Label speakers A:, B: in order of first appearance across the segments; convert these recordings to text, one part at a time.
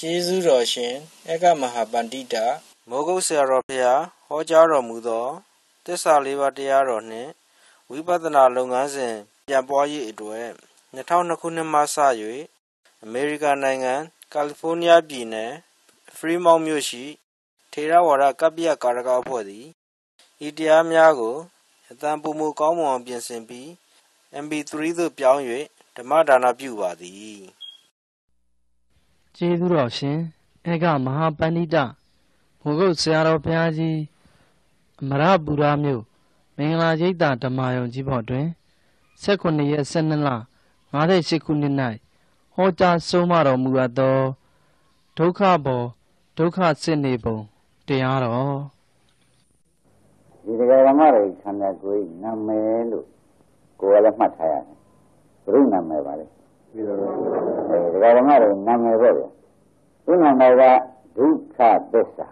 A: ကျေးဇူးတော်ရှင်ဧကမဟာပန္တိတာမိုးကုတ်ဆရာတော်ဖျားဟောကြားတော်မူသောသစ္စာလေးပါးတရားတော်နှင့်ဝိပဿနာလုပ်ငန်းစဉ်ပြန်ပွားရေးအတွက်2002ခုနှစ်မှစ၍အမေရိကန်နိုင်ငံကယ်လီဖိုးနီးယားပြည်နယ်ဖရီမောင့်မြို့ရှိထေရဝါဒကပ္ပိယကာရကအဖွဲ့သည်ဤတရားများကိုအတန်ပုံမူကောင်းမွန်အောင်ပြင်ဆင်ပြီး MP3 သို့ပြောင်း၍ဓမ္မဒါနပြုပါသည်
B: ကျေးဇူးတော်ရှင်ဧကမဟာပန္တိတမိုးကုတ်ဆရာတော်ဘုရားကြီးအမရပူရမြို့မင်္ဂလာရိပ်သာဓမ္မာယုံကြီးဘော်တွင်18ရက်12လ58ခုနှစ်၌ဟောကြားဆုံးမတော်မူအပ်သောဒုက္ခဘောဒုက္ခစစ်နေပုံတရားတော်
C: ဒီတရားဓမ္မတွေခန္ဓာကိုယ်နာမည်လို့ကိုယ်ကလည်းမှတ်ထားရတယ်ဘုရားနာမည်ပါလေတရားဓမ္မတွေနာမည်ပေါ့ဗျာဒီနာမည်ကဒုက္ခသစ္စာ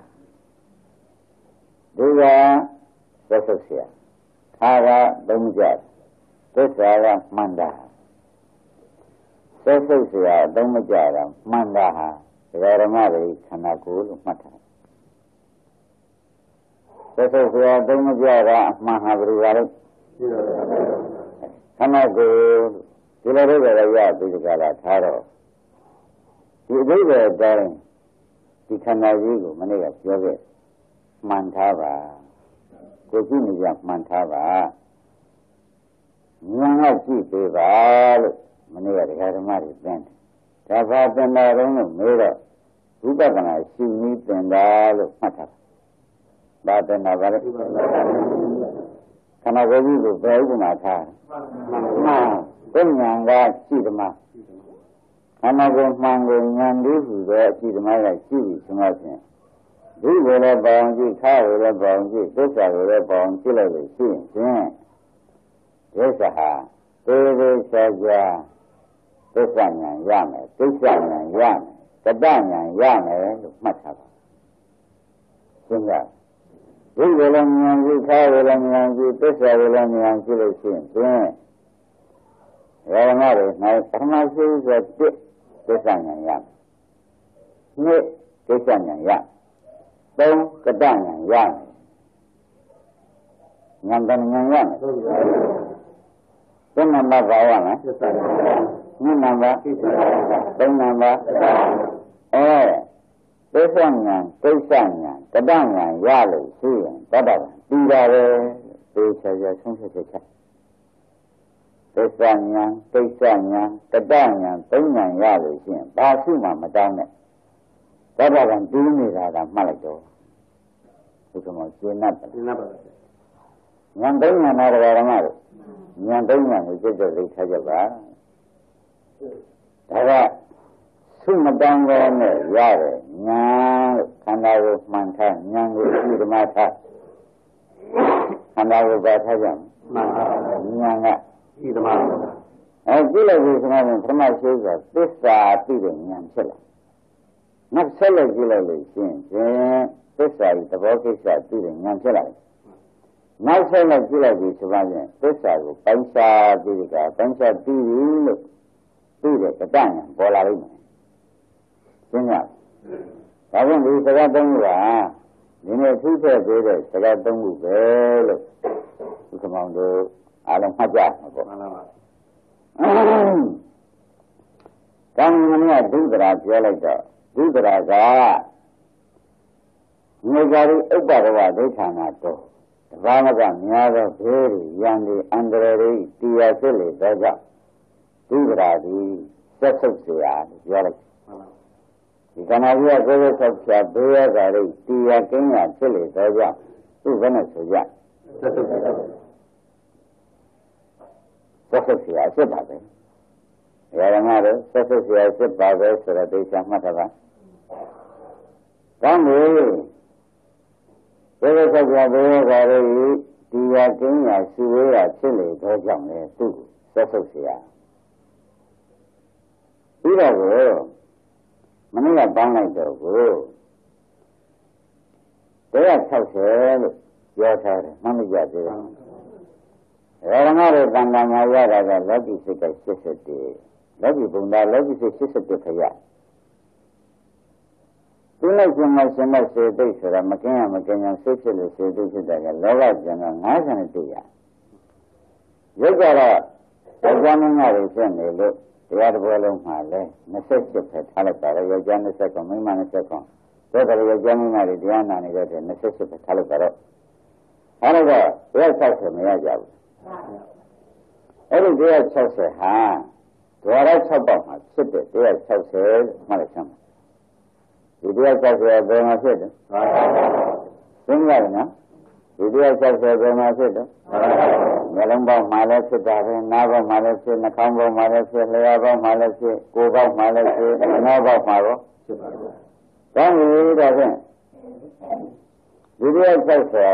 C: ဒုက္ခသစ္စာခါကသုံးကြသစ္စာကမှန်တာသစ္စာသုံးမကြတာမှန်တာဟာတရားဓမ္မတွေခန္ဓာကိုယ်လို့မှတ်ထားသစ္စာသုံးမကြတာအမှန်ဟာဘယ်လိုလဲခန္ဓာကိုယ်ဒီလိုတွေလည်းရပြီးကြတာထားတော့ဒီအဓိပ္ပာယ်အတိုင်းဒီခန္ဓာကြီးကိုမနေ့ကပြောခဲ့မှန်ထားပါကိုကြည့်နေကြမှန်ထားပါဉာဏ်ကကြည့်ပေးပါလို့မနေ့ကတရားဓမ္မတွေသင်တယ်ဒါဘာသင်တာတုံးလို့မေးတော့ဝိပဿနာရှုနည်းသင်တာလို့မှတ်ထားဘာသင်တာပါလဲခန္ဓာကိုယ်ကြီးကိုဘယ်ဥပမာထားမှန်ဉာဏ်ကရှိဓမ္မခန္ဓာကိုယ်မှန်ကိုဉာဏ်လေးဟူသောအရှိဓမ္မကရှိပြီဆိုမှဖြင့်ဒီလိုလည်းပေါင်းကြည့်ခါလိုလည်းပေါင်းကြည့်သစ္စာလိုလည်းပေါင်းကြည့်လိုက်လို့ရှိရင်ဖြင့်ဒစ္စာဟာသေသေးချာချာသစ္စာဉာဏ်ရမယ်ကိစ္စဉာဏ်ရမယ်ကတ္တဉာဏ်ရမယ်လို့မှတ်ထားပါရှင်းကြဒီလိုလည်းဉာဏ်ကြည့်ခါလိုလည်းဉာဏ်ကြည့်သစ္စာလိုလည်းဉာဏ်ကြည့်လို့ရှိရင်ဖြင့်ရဟန်းတွေ၌ပထမရှိဆိုတဲ့သစ္စာဉာဏ်ရမယ်နှစ်သစ္စာဉာဏ်ရသုံးကတ္တဉာဏ်ရမယ်ဉာဏ်တဏ္ဍဉာဏ်ရမယ်သုံးနံပါတ်ပါရမယ်နှစ်နံပါတ်သုံးနံပါတ်သစ္စာဉာဏ်ကိစ္စဉာဏ်ကတ္တဉာဏ်ရလို့ရှိရင်တတ္တပြီးတာပဲသေချာချာဆုံးဖြတ်ချက်သစ္စာဉာဏ်ကိစ္စဉာဏ်ကတ္တဉာဏ်သုံးဉာဏ်ရလို့ရှိရင်ဘာရှိမှမတောင်းနဲ့တတ္တကတူးနေတာကမှတ်လိုက်တော့ဒီကမှရှင်းတ်ပါဉာဏ်သုံးဉာဏ်နာတော်ဓမ္မတို့ဉာဏ်သုံးဉာဏ်ကိုကြည့်ကြလိမ့်ထားကြပါဒါကသုမတောင်းတော့နဲ့ရတယ်ဉာဏ်လို့ခန္ဓာကိုမှန်ထားဉာဏ်ကိုရှိဓမ္မထားခန္ဓာကိုပါထားကြမှန်ပါဉာဏ်ကရှိဓမ္မကြည့်လိုက်ပြီဆိုတော့ပထမရှိဆိုသစ္စာသိတဲ့ဉာဏ်ဖြစ်လာနောက်ဆက်လက်ကြည့်လိုက်လို့ရှိရင်သစ္စာရဲ့သဘောကိစ္စသိတဲ့ဉာဏ်ဖြစ်လာတယ်နောက်ဆက်လက်ကြည့်လိုက်ပြီဆိုတော့သစ္စာကိုပိုင်းခြားပြီးကြပိုင်းခြားပြီးလို့သိတဲ့ကတ္တဉာဏ်ပေါ်လာလိမ့်မယ်ရှင်းရဒါကြောင့်ဒီစကားသုံးခုကဒီနေ့သိတဲ့သေးတဲ့စကားသုံးခုပဲလို့ဒီကမောင်တို့အားလုံးမှတ်ကြမှာပေါ့မှန်ပါပါကောင်းကင်ကဒုဒရာပြောလိုက်တော့ဒုဒရာကငေကြရီဥပ္ပါဒဝဒိဋ္ဌာနာတော့တဘာမကများသောဘေးတွေရန်တွေအန္တရာယ်တွေတရားဖြစ်လေတော့ကြောင့်ဒုဒရာသည်သက်ဆုပ်เสียလို့ပြောလိုက်ဒီကနာကြီးကကိုယ်ကိုယ်ဆောက်ချဘေးရတာတွေတရားကင်းရဖြစ်လေတော့ကြောင့်သူ့ဘယ်နဲ့ဆိုကြသက်ဆုပ်เสียသက်ဆုပ်เสียဖြစ်ပါပဲရဟန်းတို့သက်ဆုပ်เสียဖြစ်ပါပဲဆိုတော့သိချာမှတ်တာပါကောင်းပြီကိုယ်ကိုယ်ဆောက်ချဘေးရတာတွေတရားကင်းရရှိဝေးရဖြစ်လေတော့ကြောင့်လေသူ့သက်ဆုပ်เสียပြီးတော့မနေ့ကပေါင်းလိုက်တော့ကို160လို့ပြောထားတယ်မှတ်မိကြသေးတယ်ရဟန်းတို့တန်ခါမှာရတာကလက်ကြည့်စိတ်က81လက်ကြည့်ဘုံသားလက်ကြည့်စိတ်81ခရ နဲ့ရှင်မစေတိတ်ဆိုတာမကင်းရမကင်းရစိတ်ဖြစ်လို့စေတိတ်ဖြစ်တယ်ကလောဘကျန်တော့50တိတ်ရရုပ်ကြတော့ယောက်ျားမင်းတွေဖြစ်နေလို့တရားတစ်ပွဲလုံးမှာလဲ28ပဲထားလိုက်ပါတော့ယောက်ျား20ကမိန်းမ20ကဒါကြတော့ယောက်ျားမင်းတွေတရားနာနေတဲ့28ပဲထားလိုက်ပါတော့အဲ့တော့တရား60မရကြဘူးအဲ့ဒီတရား60ဟာဒွါရ6ပေါက်မှာဖြစ်တဲ့တရား60မှတ်လိုက်စမ်းဒီတရား60ဘယ်မှာဖြစ်တယ်သိကြတယ်နော်ဒီတရား60ဘယ်မှာဖြစ်တယ်မျက်လုံးပေါက်မှာလည်းဖြစ်တာပဲနားပေါက်မှာလည်းဖြစ်နှာခေါင်းပေါက်မှာလည်းဖြစ်လျှာပေါက်မှာလည်းဖြစ်ကိုယ်ပေါက်မှာလည်းဖြစ်နှာပေါက်မှာရောဖြစ်ပါဘူး။ဒါမျိုးဒါဖြင့်ဒီတရား60ဟာ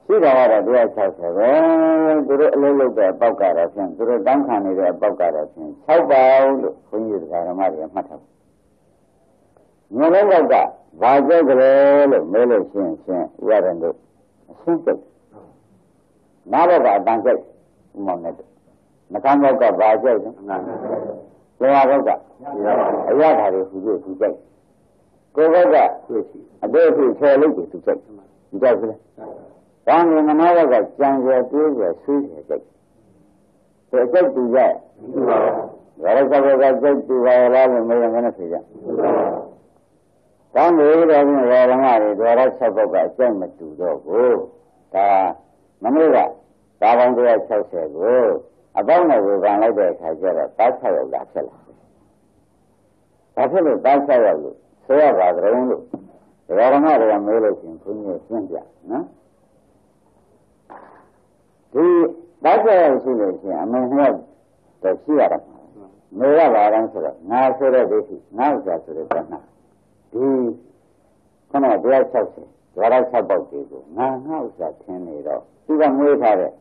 C: ရှိတာကတော့တရား60ပဲသူတို့အလုံးလုံးတဲ့အပေါက်ကတော့ဖြင့်သူတို့တောင်းခံနေတဲ့အပေါက်ကတော့ဖြင့်6ပေါက်လို့ဘုန်းကြီးတရားဓမ္မတွေမှတ်ထားမျက်လုံးပေါက်ကဘာကြိုက်ကြလဲလို့မေးလို့ရှိရင်ဥရရင်တို့အရှင်းစိတ်နားဘောကအတန်ကြိုက်ဥမောင်နဲ့နှာခေါင်းဘောက်ကဘာကြိုက်လဲလျှာဘောကအရသာတွေသူကြည့်သူကြိုက်ကိုယ်ဘောကအသေးအဖြစ်ချေလို့သူကြိုက်ဒီကြိုက်ဘူးလားဒါမျိုးနားဘောကကြံကြတွေးကြဆွေးကြကြိုက်ဒီအကြိုက်သူကြိုက်ဒါလည်းသောကကြိုက်သူပါလားလို့မေးရင်လည်းဖြေကြကောင်းပြီတော့ပြင်ဝါရမတွေဒွါရ6ဘုတ်ကအကျင့်မတူတော့ဘူးဒါမနေ့ကဒါပေါင်း160ကိုအပေါင်းနဲ့ဝေခံလိုက်တဲ့အခါကျတော့တား6ရောက်တာဖြစ်လာတယ်ဒါဖြစ်လို့တား6ရောက်လို့ဆိုရပါကြုံလို့ဒွါရမတွေကမေးလို့ရှိရင်ဘုန်းကြီးရှင်းပြနော်ဒီတား6ရောက်ရှိလို့ရှိရင်အမှန်ဟုတ်တော့ရှိရတာမေရပါတိုင်းဆိုတော့ငါဆိုတဲ့ဒိဋ္ဌိငါဥစ္စာဆိုတဲ့တဏှာဒီခဏတရား60ဒွါရ6ပေါက်တွေကိုငါဥစ္စာထင်းနေတော့သူကမွေးထားတဲ့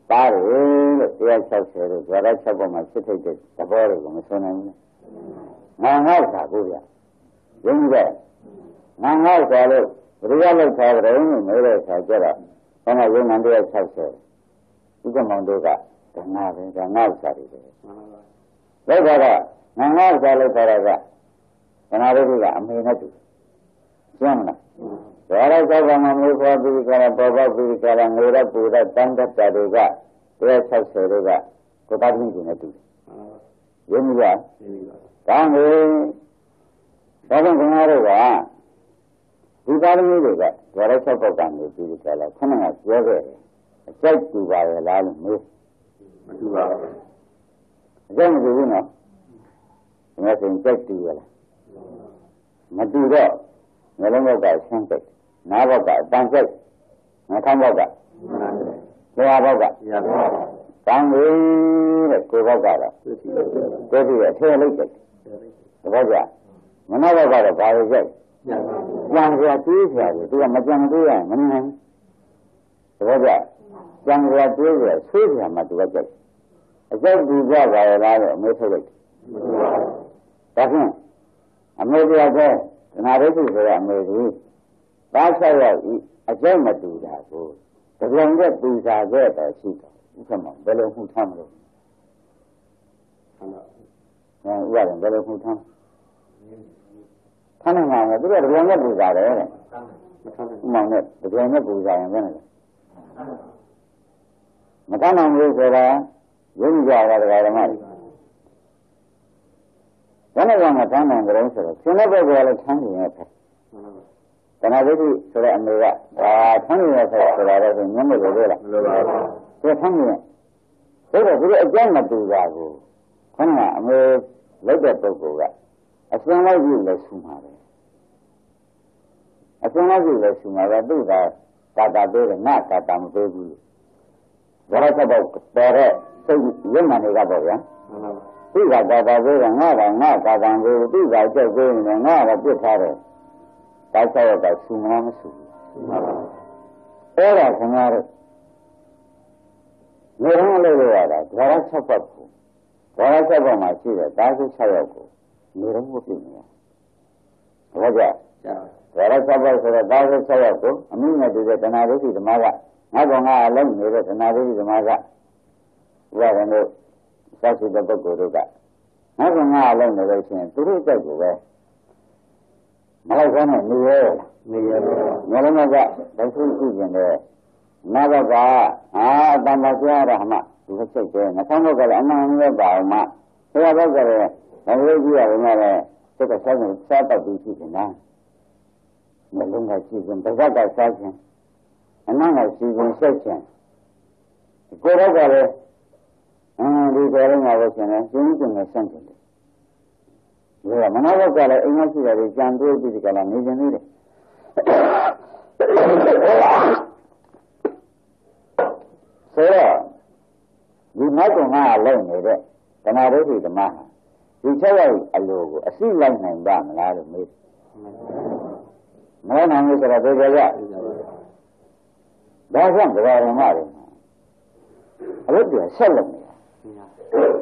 C: သားတွေလို့တရား60လို့ဒွါရ6ပေါက်မှာဖြစ်ထိတ်တဲ့သဘောတွေကိုမဆုံးနိုင်ဘူးငါဥစ္စာကိုဗျာယုံကြည်ငါဥစ္စာလို့ဘယ်လိုလုပ်ထားကြတယ်လို့မေးတဲ့အခါကျတော့ခဏယုံနံတရား60ဒီကမောင်တို့ကဓမ္မပဲဒါငါဥစ္စာတွေပဲလောက်တော့ငါဥစ္စာလို့ခေါ်တာကခဏလေးကအမေနဲ့တူကျမ်းလားဒါရောသောကမှာမေဖို့ပြီးကြတာပေါ်ပေါက်ပြီးကြတာငွေရပူရတန်တတ်တာတွေက160တွေကကိုပါတိကျနဲ့တူရင်းမရကောင်းပြီဒါကြောင့်ခင်ဗျားတို့ကဒီပါရမီတွေကဒါရော6ပေါက်ကနေပြီးကြလားခဏကပြောခဲ့တယ်အကျိုက်တူပါရဲ့လားလို့မေးမတူပါဘူးအကျိုက်မတူဘူးနော်ဒီမှာဆိုရင်ကြိုက်တူရလားမတူတော့ငလုံးဘောက်ကဆင်းစိတ်နားဘောက်ကအတန်စိတ်နှာခေါင်းဘောက်ကလျှာဘောက်ကတန်ပြီတဲ့ကိုယ်ဘောက်ကတော့ကိုယ်ဒီအထဲလိုက်တယ်သဘောကျမနောဘောက်ကတော့ဘာလို့စိတ်ကြံစရာတွေးစရာတွေသူကမကြံသေးရမနိုင်သဘောကျကြံစရာတွေးစရာဆွေးစရာမှသူကကြိုက်အကျိုက်ဒီကြပါရဲ့လားလို့အမေထုတ်လိုက်ဒါဖြင့်အမေတရားကသနာရိပ်ဆိုတဲ့အမေကြီးတားဆက်ရောက်ဤအကျိုးမတူတာကိုတကယ်နဲ့တူစားခဲ့တော့ရှိတော့ဥက္ကမဘယ်လိုမှုထမ်းမလို့ဟုတ်လားဘယ်လိုမှုထမ်းထမ်းနိုင်မှာလဲသူကတကယ်နဲ့တူစားတယ်တဲ့မောင်နဲ့တကယ်နဲ့တူစားရင်ဘယ်နဲ့လဲမထမ်းနိုင်ဘူးဆိုတာယုံကြတာတရားဓမ္မတွေဘယ်နဲ့မှထမ်းနိုင်ကြလို့ဆိုတော့ရှင်တဲ့ဘက်ကလည်းထမ်းနေရဲ့ပဲတဏှာဒိဋ္ဌိဆိုတဲ့အမေကဒါထမ်းနေရဲ့ဆိုတာတော့ညမလို့လို့လားမလို့ပါဘူးသူထမ်းနေရဲ့ဆိုတော့ဒီအကျဉ်းမတူတာကိုခဏအမေလက်တဲ့ပုဂ္ဂိုလ်ကအရှင်လိုက်ကြည့်လို့ဆူမှာပဲအရှင်လိုက်ကြည့်လို့ဆူမှာပဲသူကကာတာပေးတယ်ငါကာတာမပေးဘူးဘာလို့တော့ပေါ်တဲ့စိတ်ရုံမှန်တွေကပေါ့ဗျာသူကကာတာပေးတယ်ငါကာတာပေးသူကကြောက်ပေးနေငါကပြစ်ထားတယ်ဒါကြောင့်တော့ဆူမလားမဆူဘူးအဲ့ဒါခင်ဗျားတို့နေရင်းလို့ရတာဓာရ6ပတ်ကိုဓာရ6ပတ်မှာရှိတဲ့ဓာတ်6ယောက်ကိုနေရင်းကိုပြင်နေတာဟုတ်ကြဓာရ6ပတ်ဆိုတော့ဓာတ်6ယောက်ကိုအမိနဲ့တူတဲ့တဏှာဒိဋ္ဌိဓမ္မကငါကောင်ကအလုံးနေတဲ့တဏှာဒိဋ္ဌိဓမ္မကဥပဒေတို့စောင့်ရှိတဲ့ပုဂ္ဂိုလ်တို့ကငါကောင်ကအလုံးနေလို့ရှိရင်သူတို့တက်ကိုပဲ मलाई कहने नहीं है दर्शन की जिंदे ना बाबा हाँ तंबा क्या रहा हम दूसरे चलते हैं न समझो कर अन्ना अन्य बाव माँ क्या बात करे अंग्रेजी है हमारे तो कैसा नहीं साता दूसरी है ना मिलूंगा चीज़ें बजा का साथ हैं अन्ना ना चीज़ें सच हैं कोरा करे दी करेंगे आवश्यक है जिन में संकेत ये मनावा करे इन्हें चीज़ है जानते हो किसी का नहीं जानते सोरा ये ना तो ना अलग नहीं है तुम्हारे भी तो माँ ये चला अलग असली लाइन नहीं बात ना लो मेरे नाम से रहा तो जगह दासन दोबारा मारे अलग भी सल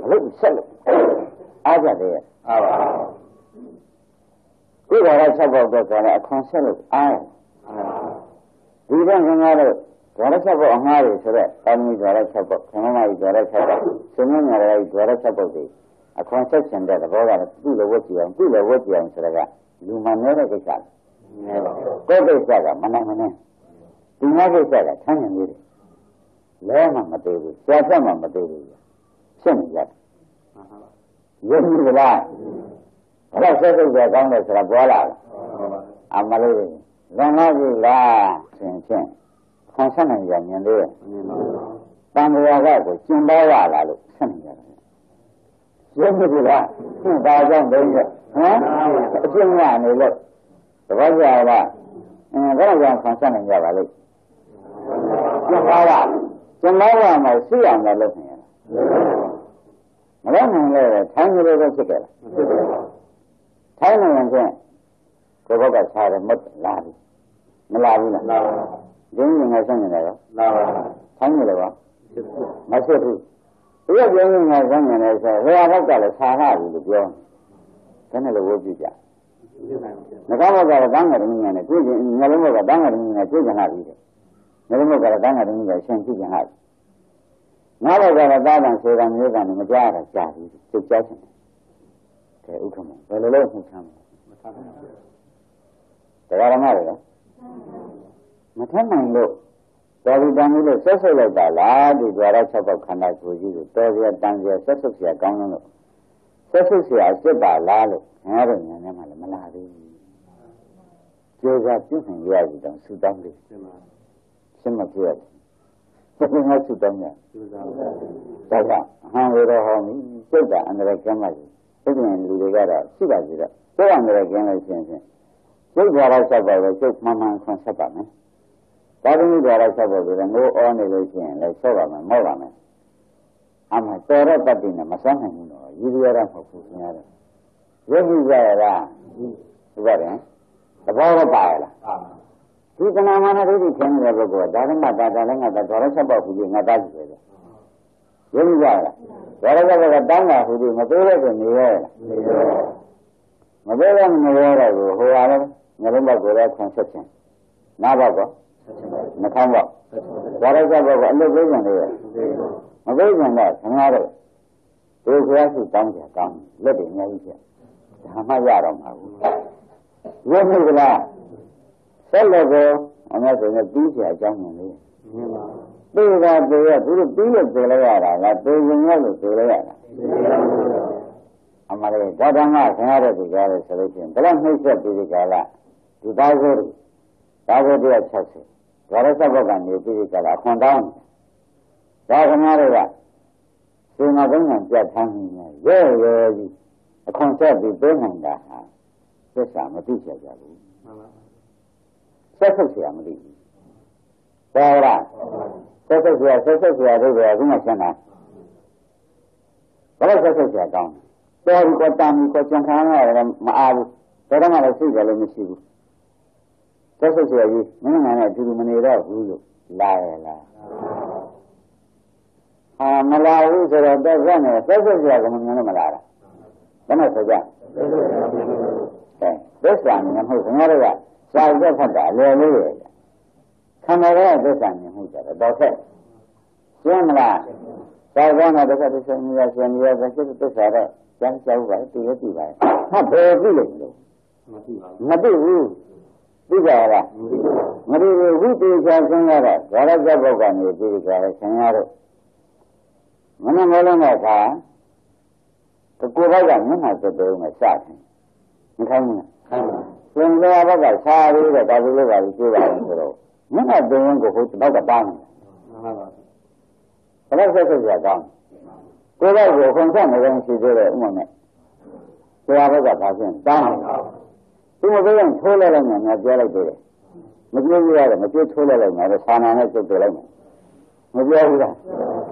C: अलग सल आ जाते हैं कोई बार सब बात करना कौन आए जीवन हमारे द्वारा सब हमारे सरे आदमी द्वारा सब हमारे द्वारा सब सुनने वाले द्वारा सब होते कौन चंदा का बहुत तू लोगों की सरेगा लुमाने के साथ कोई कैसा का मने दुनिया कैसा का ठंड मेरे ले मत दे कैसा मत दे सुन जा ये नहीं बोला भला कैसे क्या काम है सर बोला अब मले रंगा जी ला चें कौन सा नहीं जाने दे तंबुआ का कोई चिंबा वाला लो सुन जा ये नहीं बोला बाजार देंगे हैं चिंबा नहीं लो तो बाजार वाला बड़ा जान कौन सा नहीं जा वाले चिंबा वाला मैं सिया में लो मगर नहीं ले थाने लोगों से कह थाने में क्या कोई बात सारे मत लाभी मिलावी ना जमीन में संग नहीं लगा थाने लगा मशहूर ये जमीन में संग नहीं से वो आवाज़ का साहा भी लोग कहने लगे भी क्या नकामा का दांगा नहीं है कोई नलमो का दांगा नहीं है कोई जना भी है नलमो का दांगा नहीं है शंकी जना ना लगा दादा से राम ये गाने में जा रहा चाहिए तो क्या है उठो में पहले लोग पूछा तैयार हमारे मथा मान लो कभी दानी लो ससो लगता लादी द्वारा छपा खाना खोजी तो दिया तान दिया ससो से कौन लो ससो से ऐसे बाला लो है रे मैंने मालूम मला रे जो जा क्यों है ये आज तो सुदाम रे सिमत हुआ तो मैं सुदाम है दादा हाँ वो रहा नहीं चलता अंदर क्या मालूम तो मैं लूटेगा रहा सीधा सीधा तो अंदर क्या मालूम कोई द्वारा सब है कोई मामा कौन सा काम है ताकि द्वारा सब है वो और नहीं लेते हैं ले सब में मौला में हम तेरे पति ने मसान नहीं नो ये भी यार हम पूछने यार ये भी जाएगा सुबह हैं तो बहुत पाएगा ठीक है ना माना भी खेलने वालों को दादा द्वारा सब पूछे ना दादी है ये भी जाएगा द्वारा सब दांगा पूछे मतेरे को नहीं है मतेरे में नहीं है वो हो आ रहा नरेंद्र गोरा कॉन्सेप्ट है ना बाबा न खाऊंगा द्वारा सब अंदर दे देंगे मगर जंगा हमारे तो क्या से काम लेते नहीं क्या हमारे आ रहा हूँ ये नहीं बोला सब लोगों हमें तो मैं पीछे जाऊंगे तो बात तो ये पूरे पीछे चले जा रहा है तो जंगल में चले जा रहा हमारे दादा हमारे दिखारे चले थे बड़ा नहीं से दिखाला तो दागोरी अच्छा से द्वारा सब का नहीं दिखाला खंडाऊं दाग हमारे का सीमा बंगन क्या थानी है ये जी कॉन्सेप्ट भी दे नहीं रहा है सहमति से जाऊँ ससुर से हमरी पहला ससुर से अरे वे अभी मत ना बड़ा ससुर से काम तो अभी को तामी को चंखाना है आलू तेरा मारा सी गले में सीबू ससुर से अभी मैंने जुड़ी मने रहा भूलो लाया हाँ मलाऊ से रहता है ससुर से आगे मैंने मला रहा बना सजा दस आने हम हमारे का साल का फटा ले हमारे दस आने हो जाता दस है स्वयं ला साल का ना देखा तो स्वयं तो सारा क्या क्या हुआ है तो ये भाई हाँ बहुत ही ले लो ဘူးသိကြလားမသိဘူးဝိသေချာဆင်းရတော့ဓာရဇဘုတ်ကနေပြီးကြတယ်ဆင်းရတော့မနမလုံးတဲ့အခါကိုယ်ဘက်ကမျက်နှာစက်တုံးနဲ့စတယ်မခိုင်းဘူးသင်္ကြန်ဘက်ကခြားပြီးတော့ဒါလိုလိုပါလို့ပြောပါတယ်ဆိုတော့မျက်နှာတုံးကိုဟိုတောက်ကပါမယ်ဘယ်လိုဆက်ဆက်ကြကောင်းကိုယ်ဘက်ကိုခွန်ဆက်နေတယ်ရှိသေးတယ်ဥမနဲ့ဆရာဘက်ကဘာဖြစ်တောင်းသူမပြောရင်ထိုးလိုက်လိုက်မှပြောလိုက်သေးတယ်မပြောဘူးရတယ်မပြောထိုးလိုက်လိုက်မှတော့ဆာနာနဲ့ပြုတ်ပြလိုက်မယ်မပြောဘူးလား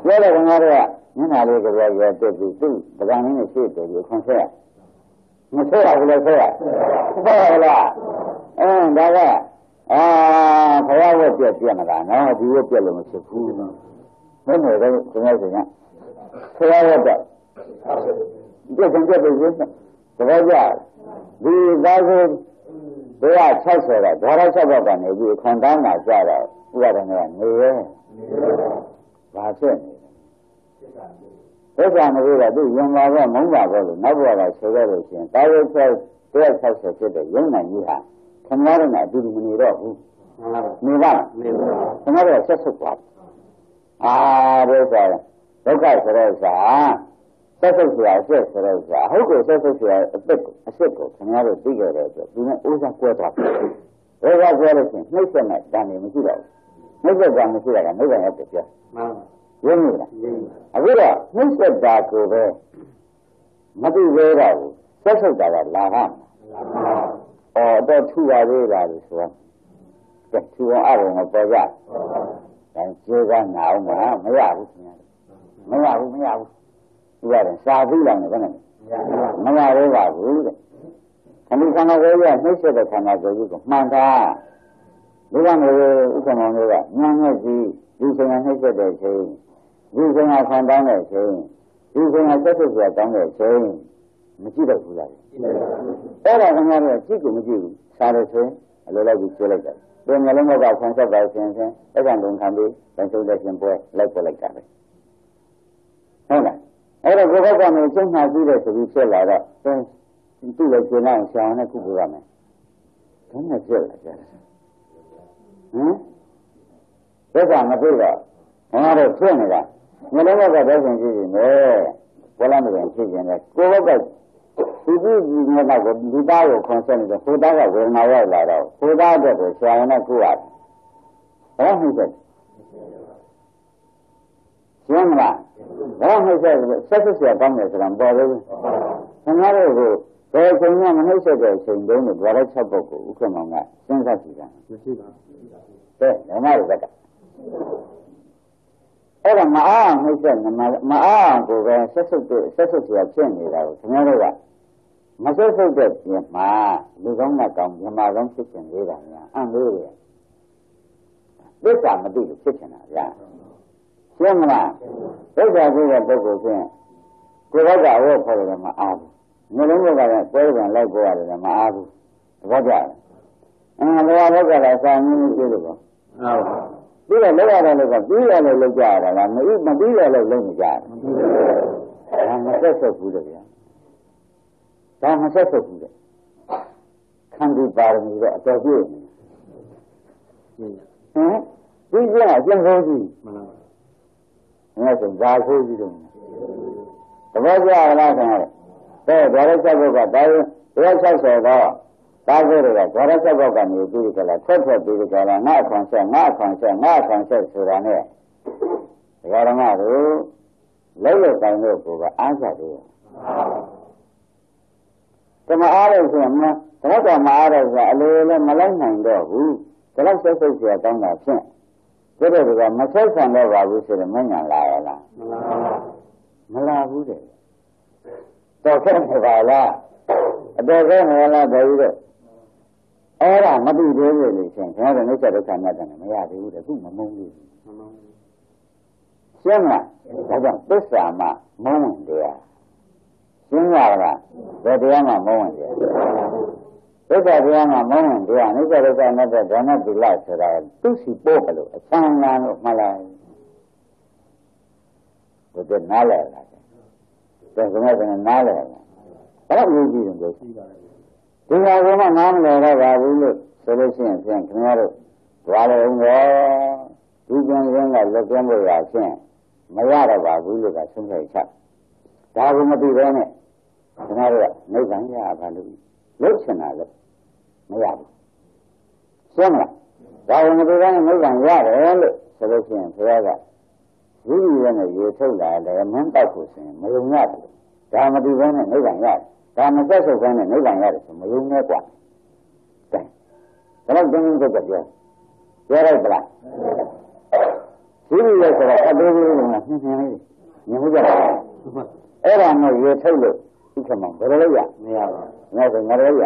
C: ပြောတဲ့ကောင်ကတော့မျက်နှာလေးကလေးရတက်ပြီးသူ့ပကံလေးနဲ့ရှေ့တယ်ပြီးခွန်ဆက်ရမဆက်ရဘူးလေဆက်ရဟုတ်လားဒါကဘုရားဝတ်ပြက်မလားနော်ဒီဝတ်ပြက်လို့မဖြစ်ဘူးမင်းတို့ကတော့ခင်ဗျားဆိုရင်ဘုရားဝတ်ပြက်ပြက်ပြီးသဘောကျဒီသားကို160တော့ဓာရ6ဘက်ကနေပြီးခွန်တောင်းမှာကြတော့ဥပါဒณะနေရဲဘာဖြစ်နေသစ္စာမလို့တော့သူယုံပါတော့မုန်းပါတော့လို့နောက်ဘဝကဆိုရလို့ရှိရင်သားရုပ်160ဖြစ်တဲ့ယုံနိုင်ကြီးဟာခင်ဗျားတို့နဲ့အတူတူမနေတော့ဘူးနေပါခင်ဗျားတို့ဆက်ဆုပ်သွားဒုက္ခဆိုတဲ့ဥစ္စာဆက်ဆုပ်เสียအဆက်ဆိုတဲ့ဥစ္စာဟုတ်ကိုဆက်ဆုပ်เสียအသက်ကိုအဆက်ကိုခင်ဗျားတို့သိကြတဲ့အတွက်ဒီနဲ့ဥစ္စာကွဲသွားတယ်ဥစ္စာကွဲလို့ရှိရင်နှိမ့်ဆက်နဲ့တန်နေမရှိတော့ဘူးနှိမ့်ဆက်ကမရှိတာကနှိမ့်ဆက်ရတယ်ပြောရင်းနေလားအခုတော့နှိမ့်ဆက်တာကိုပဲမသိသေးတော့ဘူးဆက်ဆုပ်တာကလာပါတော့ထူပါသေးလားလို့ဆိုတော့ထူအောင်အရုံကိုပေါ်ကြဒါကျေကနာအောင်မရဘူးခင်ဗျာမရဘူးဒီကရင်စာပြီးလာနေတယ်မရသေးပါဘူးတဲ့ခဏခဏကိုရနှိမ့်ဆက်တဲ့ခန္ဓာကိုယ်ကြီးကိုမှန်တာဒီကနေ့ဥက္ကမောင်တို့ကညံ့ညက်ကြီးဒီချိန်ကနှိမ့်ဆက်တဲ့ချိန်ဒီချိန်ကခံတောင်းတဲ့ချိန်ဒီချိန်ကဆက်ဆက်ဆက်တောင်းတဲ့ချိန်မရှိတော့ဘူးလားအဲ့ဒါခင်ဗျားတို့ကြည့်ကိုမကြည့်ဘူးစားတယ်ဆိုရင်အလိုလိုက်ပြီးကျွေးလိုက်တယ်ဒီမျိုးလုံးကဆန်းဆက်ပါရှင်အဲ့ဒါလုံခံပြီးတန်ဆုံးတဲ့ရှင်ပွဲလိုက်ပေါ်လိုက်တာပဲဟုတ်လားအဲ့တော့ဘုရားကနေကျင့်မှပြီးတဲ့ဆိုပြီးဖြစ်လာတော့သူ့လည်းကျင့်အောင်ဆရာနဲ့ခုပြောရမယ်ဘယ်နဲ့ဖြစ်လာကြလဲဘယ်ကမတွေ့တော့ငါတို့ဖြစ်နေတာမျိုးလုံးကတဲ့ရှင်ကြည့်နေဘောလမ်းတွေဖြစ်နေတယ်ကိုယ်ဘက်ကဒီမြတ်ကဒီသားကိုခွန်ဆက်နေတယ်ကိုသားကဝေဒနာရောက်လာတော့ကိုသားအတွက်ကိုဆရာနဲ့ကုရတယ်ဘာမှမဖြစ်ရှင်းမလားဘာမှမဖြစ်ဆက်ဆက်ဆရာကောင်းတယ်ဆိုတာပေါ်လို့ခင်ဗျားတို့ကိုဘယ်ချိန်မှမနှိမ့်ဆက်တဲ့အချိန်တုန်းကဓာတ်6ပုဒ်ကိုဥက္ကမောင်ကစဉ်းစားကြည့်တာမရှိပါဘူးဓမ္မတွေဘက်ကအဲ့ဒါမအားနှိမ့်ဆက်မအားကိုပဲဆက်ဆက်ဆရာဖြစ်နေတာကိုခင်ဗျားတို့ကမဆက်ဆုပ်တဲ့ပြင်မှာလူကောင်းနဲ့ကောင်းမြမကောင်းဖြစ်ခြင်းလေးတာများအံ့လို့ရသစ္စာမသိလို့ဖြစ်နေတာဗျာရှင်းမလားသစ္စာသိတဲ့ပုဂ္ဂိုလ်ဖြင့်ကိုယ်ကဝတ်ဖို့လည်းမအားဘူးမျိုးလုံးကလည်းပွဲပြန်လိုက်ပေါ်ရတယ်မအားဘူးသဘောကျတယ်ဘုရားဘက်ကလည်းစာရင်းကြီးပြလို့ပေါ့ပြီးတော့လောက်ရတယ်လို့ကပြီးရလို့လောက်ကြရတာလားမပြီးရလို့လုံးမကြဘူးဒါမဆက်ဆုပ်ဘူးတဲ့ဗျာဒါမဆက်ဆုပ်ဘူးတဲ့ခန္ဒီပါရမီတော့အတော်ပြည့်နေဒီကအကျဉ်းဆုံးကြီးမှန်ပါဘူးငါဆိုဇာဆိုးကြီးတော့သဘောကျလားခင်ဗျာဒါရချက်ဘုကဒါ160တော့ဒါဆိုတော့ဓာရချက်ဘုကနေပြီးကြလားဆက်ပြီးကြလားငါခွန်ဆက်ဆိုတာနဲ့ဒကာရမတို့လောက်လောက်တိုင်းတို့ကအားကြတယ်ဓမ္မအားလို့ဆိုရင်ဘုရားမအားတော့ဆိုအလိုလည်းမလိုက်နိုင်တော့ဘူးဒါတော့ဆက်ဆုပ်เสียကောင်းတာဖြင့်ဒါတော့ကမဆက်ဆံတော့ပါဘူးဆိုတော့မညာလာရလားမလာဘူးတဲ့တော့ဆက်နေပါလားအတော်ဆက်နေလားတည်းဦးတဲ့အဲ့ဒါမသိသေးဘူးလေရှင်ကျွန်တော်တို့နှိစ္စဒုက္ခမြတ်တယ်မရသေးဘူးတဲ့သူမမုန်းဘူးရှင်းလားဒါကြောင့်သစ္စာမှမုန်းဝင်တရားရှင်းရလားဘယ်တရားမှမုန်းဝင်တရားသစ္စာတရားမှမုန်းဝင်တရားနှိစ္စဒုက္ခမြတ်တဲ့ဓမ္မတိလဆိုတာသူစီပို့ကလို့အချမ်းသာလို့မှတ်လိုက်ဘယ်နားလဲလားဒါကနားလဲလားဘာလို့ယူကြည့်ရင်လဲဒီ ဒီဟာကမှနားမလည်တော့ပါဘူးလို့ဆိုလို့ရှိရင်ဖြင့်ခင်ဗျားတို့ကြွားလို့ရောဒီကျန်ရင်းကလက်ကျန်းဖို့ရဖြင့်မရတော့ပါဘူးလို့ကဆုံးဖြတ်ချက်ဒါကမသိပဲနဲ့ခင်ဗျားတို့ကနိဗ္ဗာန်ရပါလို့လှုပ်ချင်တာလို့မရဘူးရှင်းမလားဒါကမသိပဲနဲ့နိဗ္ဗာန်ရတယ်လို့ဆိုလို့ရှိရင်ဘုရားကဒီလိုနဲ့ရေထုတ်လာတယ်မင်းတောက်ဖို့ဆိုရင်မယုံရတယ်ဒါမသိပဲနဲ့နိဗ္ဗာန်ရတယ်ဒါမဆက်ဆုပ်ပဲနဲ့နိဗ္ဗာန်ရတယ်ဆိုမယုံနဲ့ကွာကဲဒါတော့တင်းတင်းကြပ်ကြပ်ပြောလိုက်ပလားဒီလိုလဲဆိုတော့အသေးသေးကနှင်းနှင်းလေးမြင်ကြပါလားအဲ့ဒါနဲ့ရေထုတ်လို့ဥက္ကမဘယ်လိုလဲရမရပါဘူးငါဆိုငါလည်းရ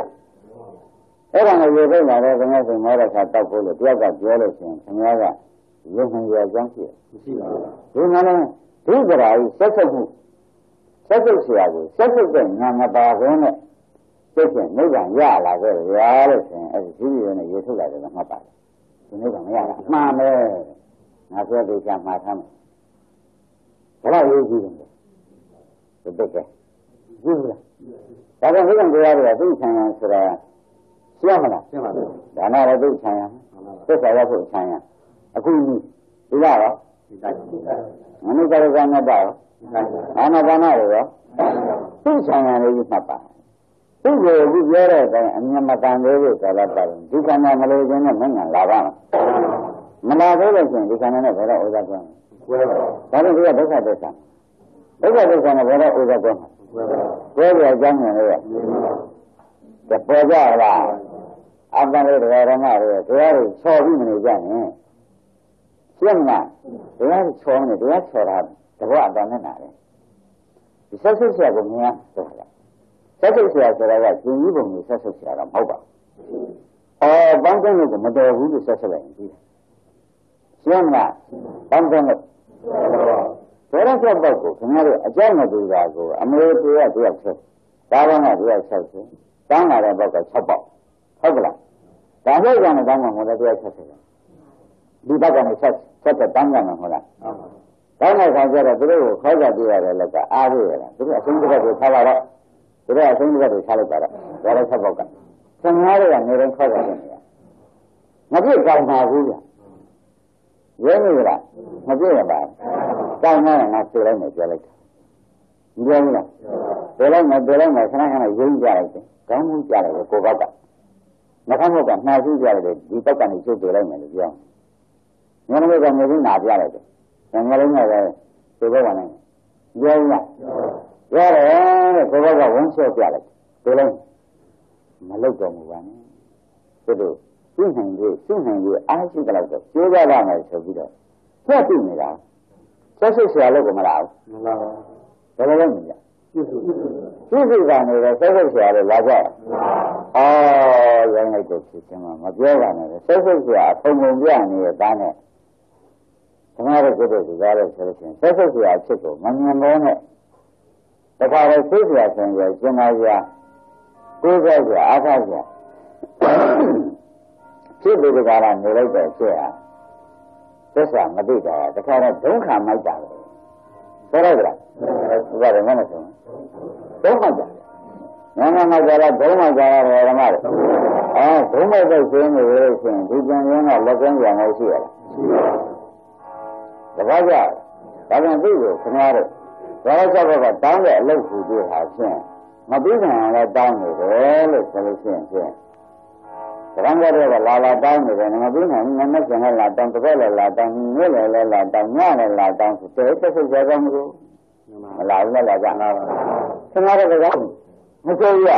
C: အဲ့ဒါနဲ့ရေထုတ်လာတယ်ခင်ဗျားဆိုမောရခါတောက်ဖို့လို့တယောက်ကပြောလို့ရှိရင်ခင်ဗျားကရုပ်မှန်ရအကြောင်းရှိတယ်မရှိပါဘူးဒီမှာလည်းဒီကြရာကြီးဆက်ဆုပ်မှုဆက်ဆုပ်ဆရာကိုဆက်ဆုပ်တဲ့ညာမပါဘဲနဲ့သိဖြင့်နိဗ္ဗာန်ရလာခဲ့ရလို့ဆိုရင်အဲဒီဒီလိုနဲ့ရေထုတ်လာတယ်ကမှတ်ပါတယ်ဒီနိဗ္ဗာန်မရလားမှန်ပဲငါပြောသေးချာမှားထားမယ်ဘယ်လိုရေးကြည့်လဲဒီတက်ကကြည့်လားဒါကြောင့်ဒီကံတရားတွေကသိချင်ရဆိုတာရှင်းမလားရှင်းပါပြီဒါနလည်းသိချင်ရသစ္စာရဖို့ချင်ရအခုဒီလားရောမနုဿရကမတ္တရောအာနာပါနရောသိချင်ရလေးမှတ်ပါသူ့ကိုအခုပြောတဲ့အတိုင်းအမြင်မတန်သေးလို့ဆိုတော့ပါတယ်ဒီကံမှာမလို့ခြင်းနဲ့မငန်လာပါမလာသေးလို့ရှိရင်ဒီကံနဲ့ဘယ်တော့ဥစ္စာကွန်းဒါလို့ဒီကဒုက္ခသစ္စာနဲ့ဘယ်တော့ဥစ္စာကွန်းဘယ်လိုအကြောင်းနဲ့လဲပေါ်ကြလားအတ္တလေးတရားဓမ္မတွေတရားတွေချော်ပြီးမနေကြနဲ့ရှင်းမလားတရားတွေချော်နေတရားချော်တာတဘောအတ္တနဲ့နာတယ်ဒီဆက်ဆုပ်ဆရာကမြင်တော့ဆက်ဆုပ်ဆရာဆိုတာကကျင်ကြီးပုံကိုဆက်ဆုပ်ဆရာကမဟုတ်ပါဘူး။ပေါင်းတဲ့လို့ကမတော်ဘူးလို့ဆက်ဆုပ်လိုက်ရင်ပြီးတယ်။ရှင်းမလားပေါင်းတဲ့လို့ဒါရဆက်တော့ကိုခင်ဗျားတို့အကြောင်းမတူတာကိုအမေတရားတယောက်ချက်ဒါဘောကတရား6ချက်တန်းလာတဲ့ဘောက်က6ပေါက်ဟုတ်ကလားဒါဟုတ်ကံနဲ့တန်းမှာမဟုတ်တရား6ချက်ဒီဘက်ကနေ7တန်းမှာမဟုတ်လားတောင်းတဲ့ခါကျတော့သူတို့ကိုခေါ်ကြပြရတယ်လက်ကအားရရတာသူတို့အဆုံးတစ်ပတ်ကိုထားပါတော့သူတို့အဆုံးတစ်ပတ်ကိုထားလိုက်ပါတော့ဒါလည်း7ပေါက်က15ရက်ကနေတိုင်းခေါ်ကြတယ်မပြည့်ကောင်းပါဘူးဗျရဲနေကြလားမပြည့်ရပါဘူးတောင်းနေငါပြေးလိုက်မယ်ပြောလိုက်တယ်ပြောဘူးလားပြေးလိုက်မယ်ခဏခဏရင်းကြလိုက်တယ်ကောင်းမှုကြလိုက်တယ်ကိုဘက်ကနှခမ်းဘက်ကနှာရှိကြလိုက်တယ်ဒီဘက်ကနေကျုပ်ပြေးလိုက်မယ်လို့ပြောညနေကမြေကြီးနာပြလိုက်တယ်ငါလည်းငါပဲဒီဘက်ကနဲ့ပြောဘူးလားပြောတယ်တဲ့ကိုဘက်ကဝန်းချောပြလိုက်ပြေးလိုက်မလုပ်တော့ဘူးပါနဲ့သူတို့ရှင်းနိုင်ပြီးအားရှိကြလိုက်တော့ကျိုးကြပါမယ်ဆိုပြီးတော့ဆက်ပြီးနေတာဆက်ဆရာလို့ကမလားဘူးမလားဘယ်လိုလဲမလဲပြည့်ကနေတော့ဆက်ဆရာလို့လာကြရိုင်းလိုက်တော့ဖြစ်တယ်မပြောပါနဲ့ဆက်ဆရာအုံုံပြနေတဲ့သားနဲ့ခဏတော့ကိုယ်တို့ကြားလို့ဆိုလို့ချင်းဆက်ဆရာအဖြစ်ကိုမမြင်တော့နဲ့တခါတော့ဆက်ဆရာဆင်ရကျင်လာကြကိုယ်ကဆရာအားထားဆရာဖြစ်ပြီးဒီကလာနေလိုက်တဲ့ဖြစ်ဟာသစ္စာမသိတာတခါတော့ဒုက္ခမိုက်တာပဲဆိုတော့ဗျာသူကလည်းမနဲ့ဆိုဒုက္ခကြနာကြလားဒုက္ခကြလားဓမ္မတွေဒုက္ခတဲ့ရှင်းနေလို့ရှိရင်ဒီကြံရင်းကလက်ကျန်းကြံလို့ရှိရလားတပတ်ကြဒါကြောင့်သူ့ကိုခင်ဗျားတို့ဘာလို့ဆောက်ကတောင်းတဲ့အလုပ်ကိုတွေ့ဟာဖြင့်မပြီးနိုင်အောင်လည်းတောင်းနေတယ်လို့ဆိုလို့ရှိရင်ဖြင့်ကံကြတဲ့ကလာတောင်းနေတယ်မပြီးနိုင်ဘူးမကျန်လာတောင်းတစ်ပတ်လည်းလာတောင်းနေ့လည်းလာတောင်းညလည်းလာတောင်းဆိုတဲ့ဆက်ဆက်ကြကောင်းမလို့မလာဘူးလည်းလာကြမှာပါခင်ဗျားတို့ကမကြိုးရ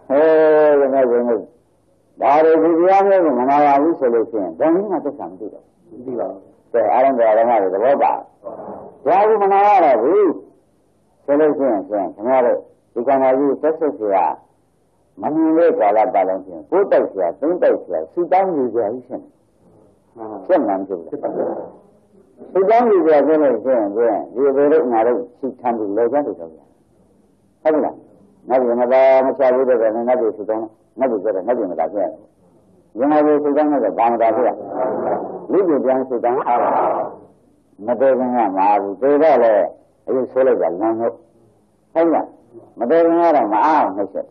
C: ဟဲ့ငါကဒါတွေဒီတရားမျိုးကိုမနာပါဘူးဆိုလို့ရှိရင်ဘယ်နည်းမှသက်သာမသိတော့ဘူးသိပါဘူးတဲ့အားလုံးဓမ္မတွေသဘောပါဒါကမနာရတော့ဘူးဆိုလို့ရှိရင်ခင်ဗျားတို့ဒီကံတော်ကြီးဆက်ဆက်ဆရာမမြင်တဲ့ကာလပတ်လုံးချင်းကိုယ်တိုက်ဆရာသုံးတိုက်ဆရာစိတ်တောင်းယူကြပြီးရှင်ဖြစ်မှန်ဖြစ်တယ်စိတ်တောင်းယူကြဆိုလို့ရှိရင်ဒီဘယ်လိုငါတို့စိတ်ထမ်းပြီးလောကြတယ်ဆိုရဟုတ်လားနောက်ပြီးမသာမချဘူးတဲ့ကနေ့နောက်ပြီးစိတ်တောင်းနောက်ပြီးကျတော့နောက်ပြီးမသာဖြစ်ရတယ်ရင်ငါတို့စိတ်တောင်းတော့ဘာမသာဖြစ်ရလူကြီးပြန်စိတ်တောင်းအားမတည်ခင်ကမအားဘူးသေတော့လေအရင်ဆိုးလိုက်တာလမ်းဟုတ်ဟုတ်လားမတည်ခင်ကတော့မအားအောင်နှိမ့်ဆက်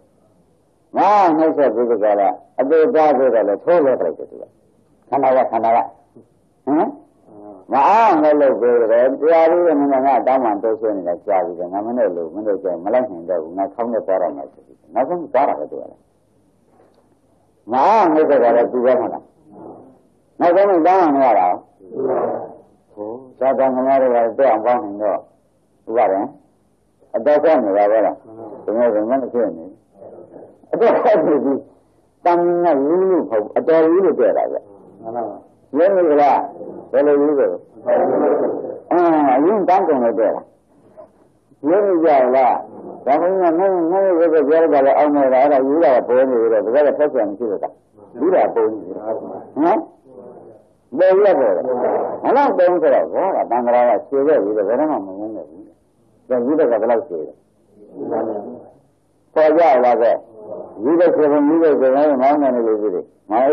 C: ngã ngay sẽ bị cái là ở đây ra rồi là thôi rồi cái gì khăn nào ngã ngay lâu rồi ra đi rồi mình ngã đau mạnh tôi xem là cha gì ngã mình lâu mình chơi mà lại hiện đâu ngã không có ra mà nó không có ra cái gì ngã ngay cái là tu ra mà nó có mình đau mà đâu cha đang ngã rồi là tôi ăn bao nhiêu đó tu ra đấy ở đâu có người ra đó tôi nói rằng nó chuyện này ở đâu có gì tăng ngay lưu không ở đâu lưu được rồi nhớ như là đây là lưu rồi những tăng còn là được nhớ như vậy là cái cái là ông này là lưu là bố như rồi cái là phát triển chưa được lưu là bố như rồi đây là rồi nó đông rồi đó là đang là chưa được lưu rồi nó mà mình nghe rồi lưu được cái lâu chưa coi ra là cái lưu được cái nó nghe này lưu rồi mà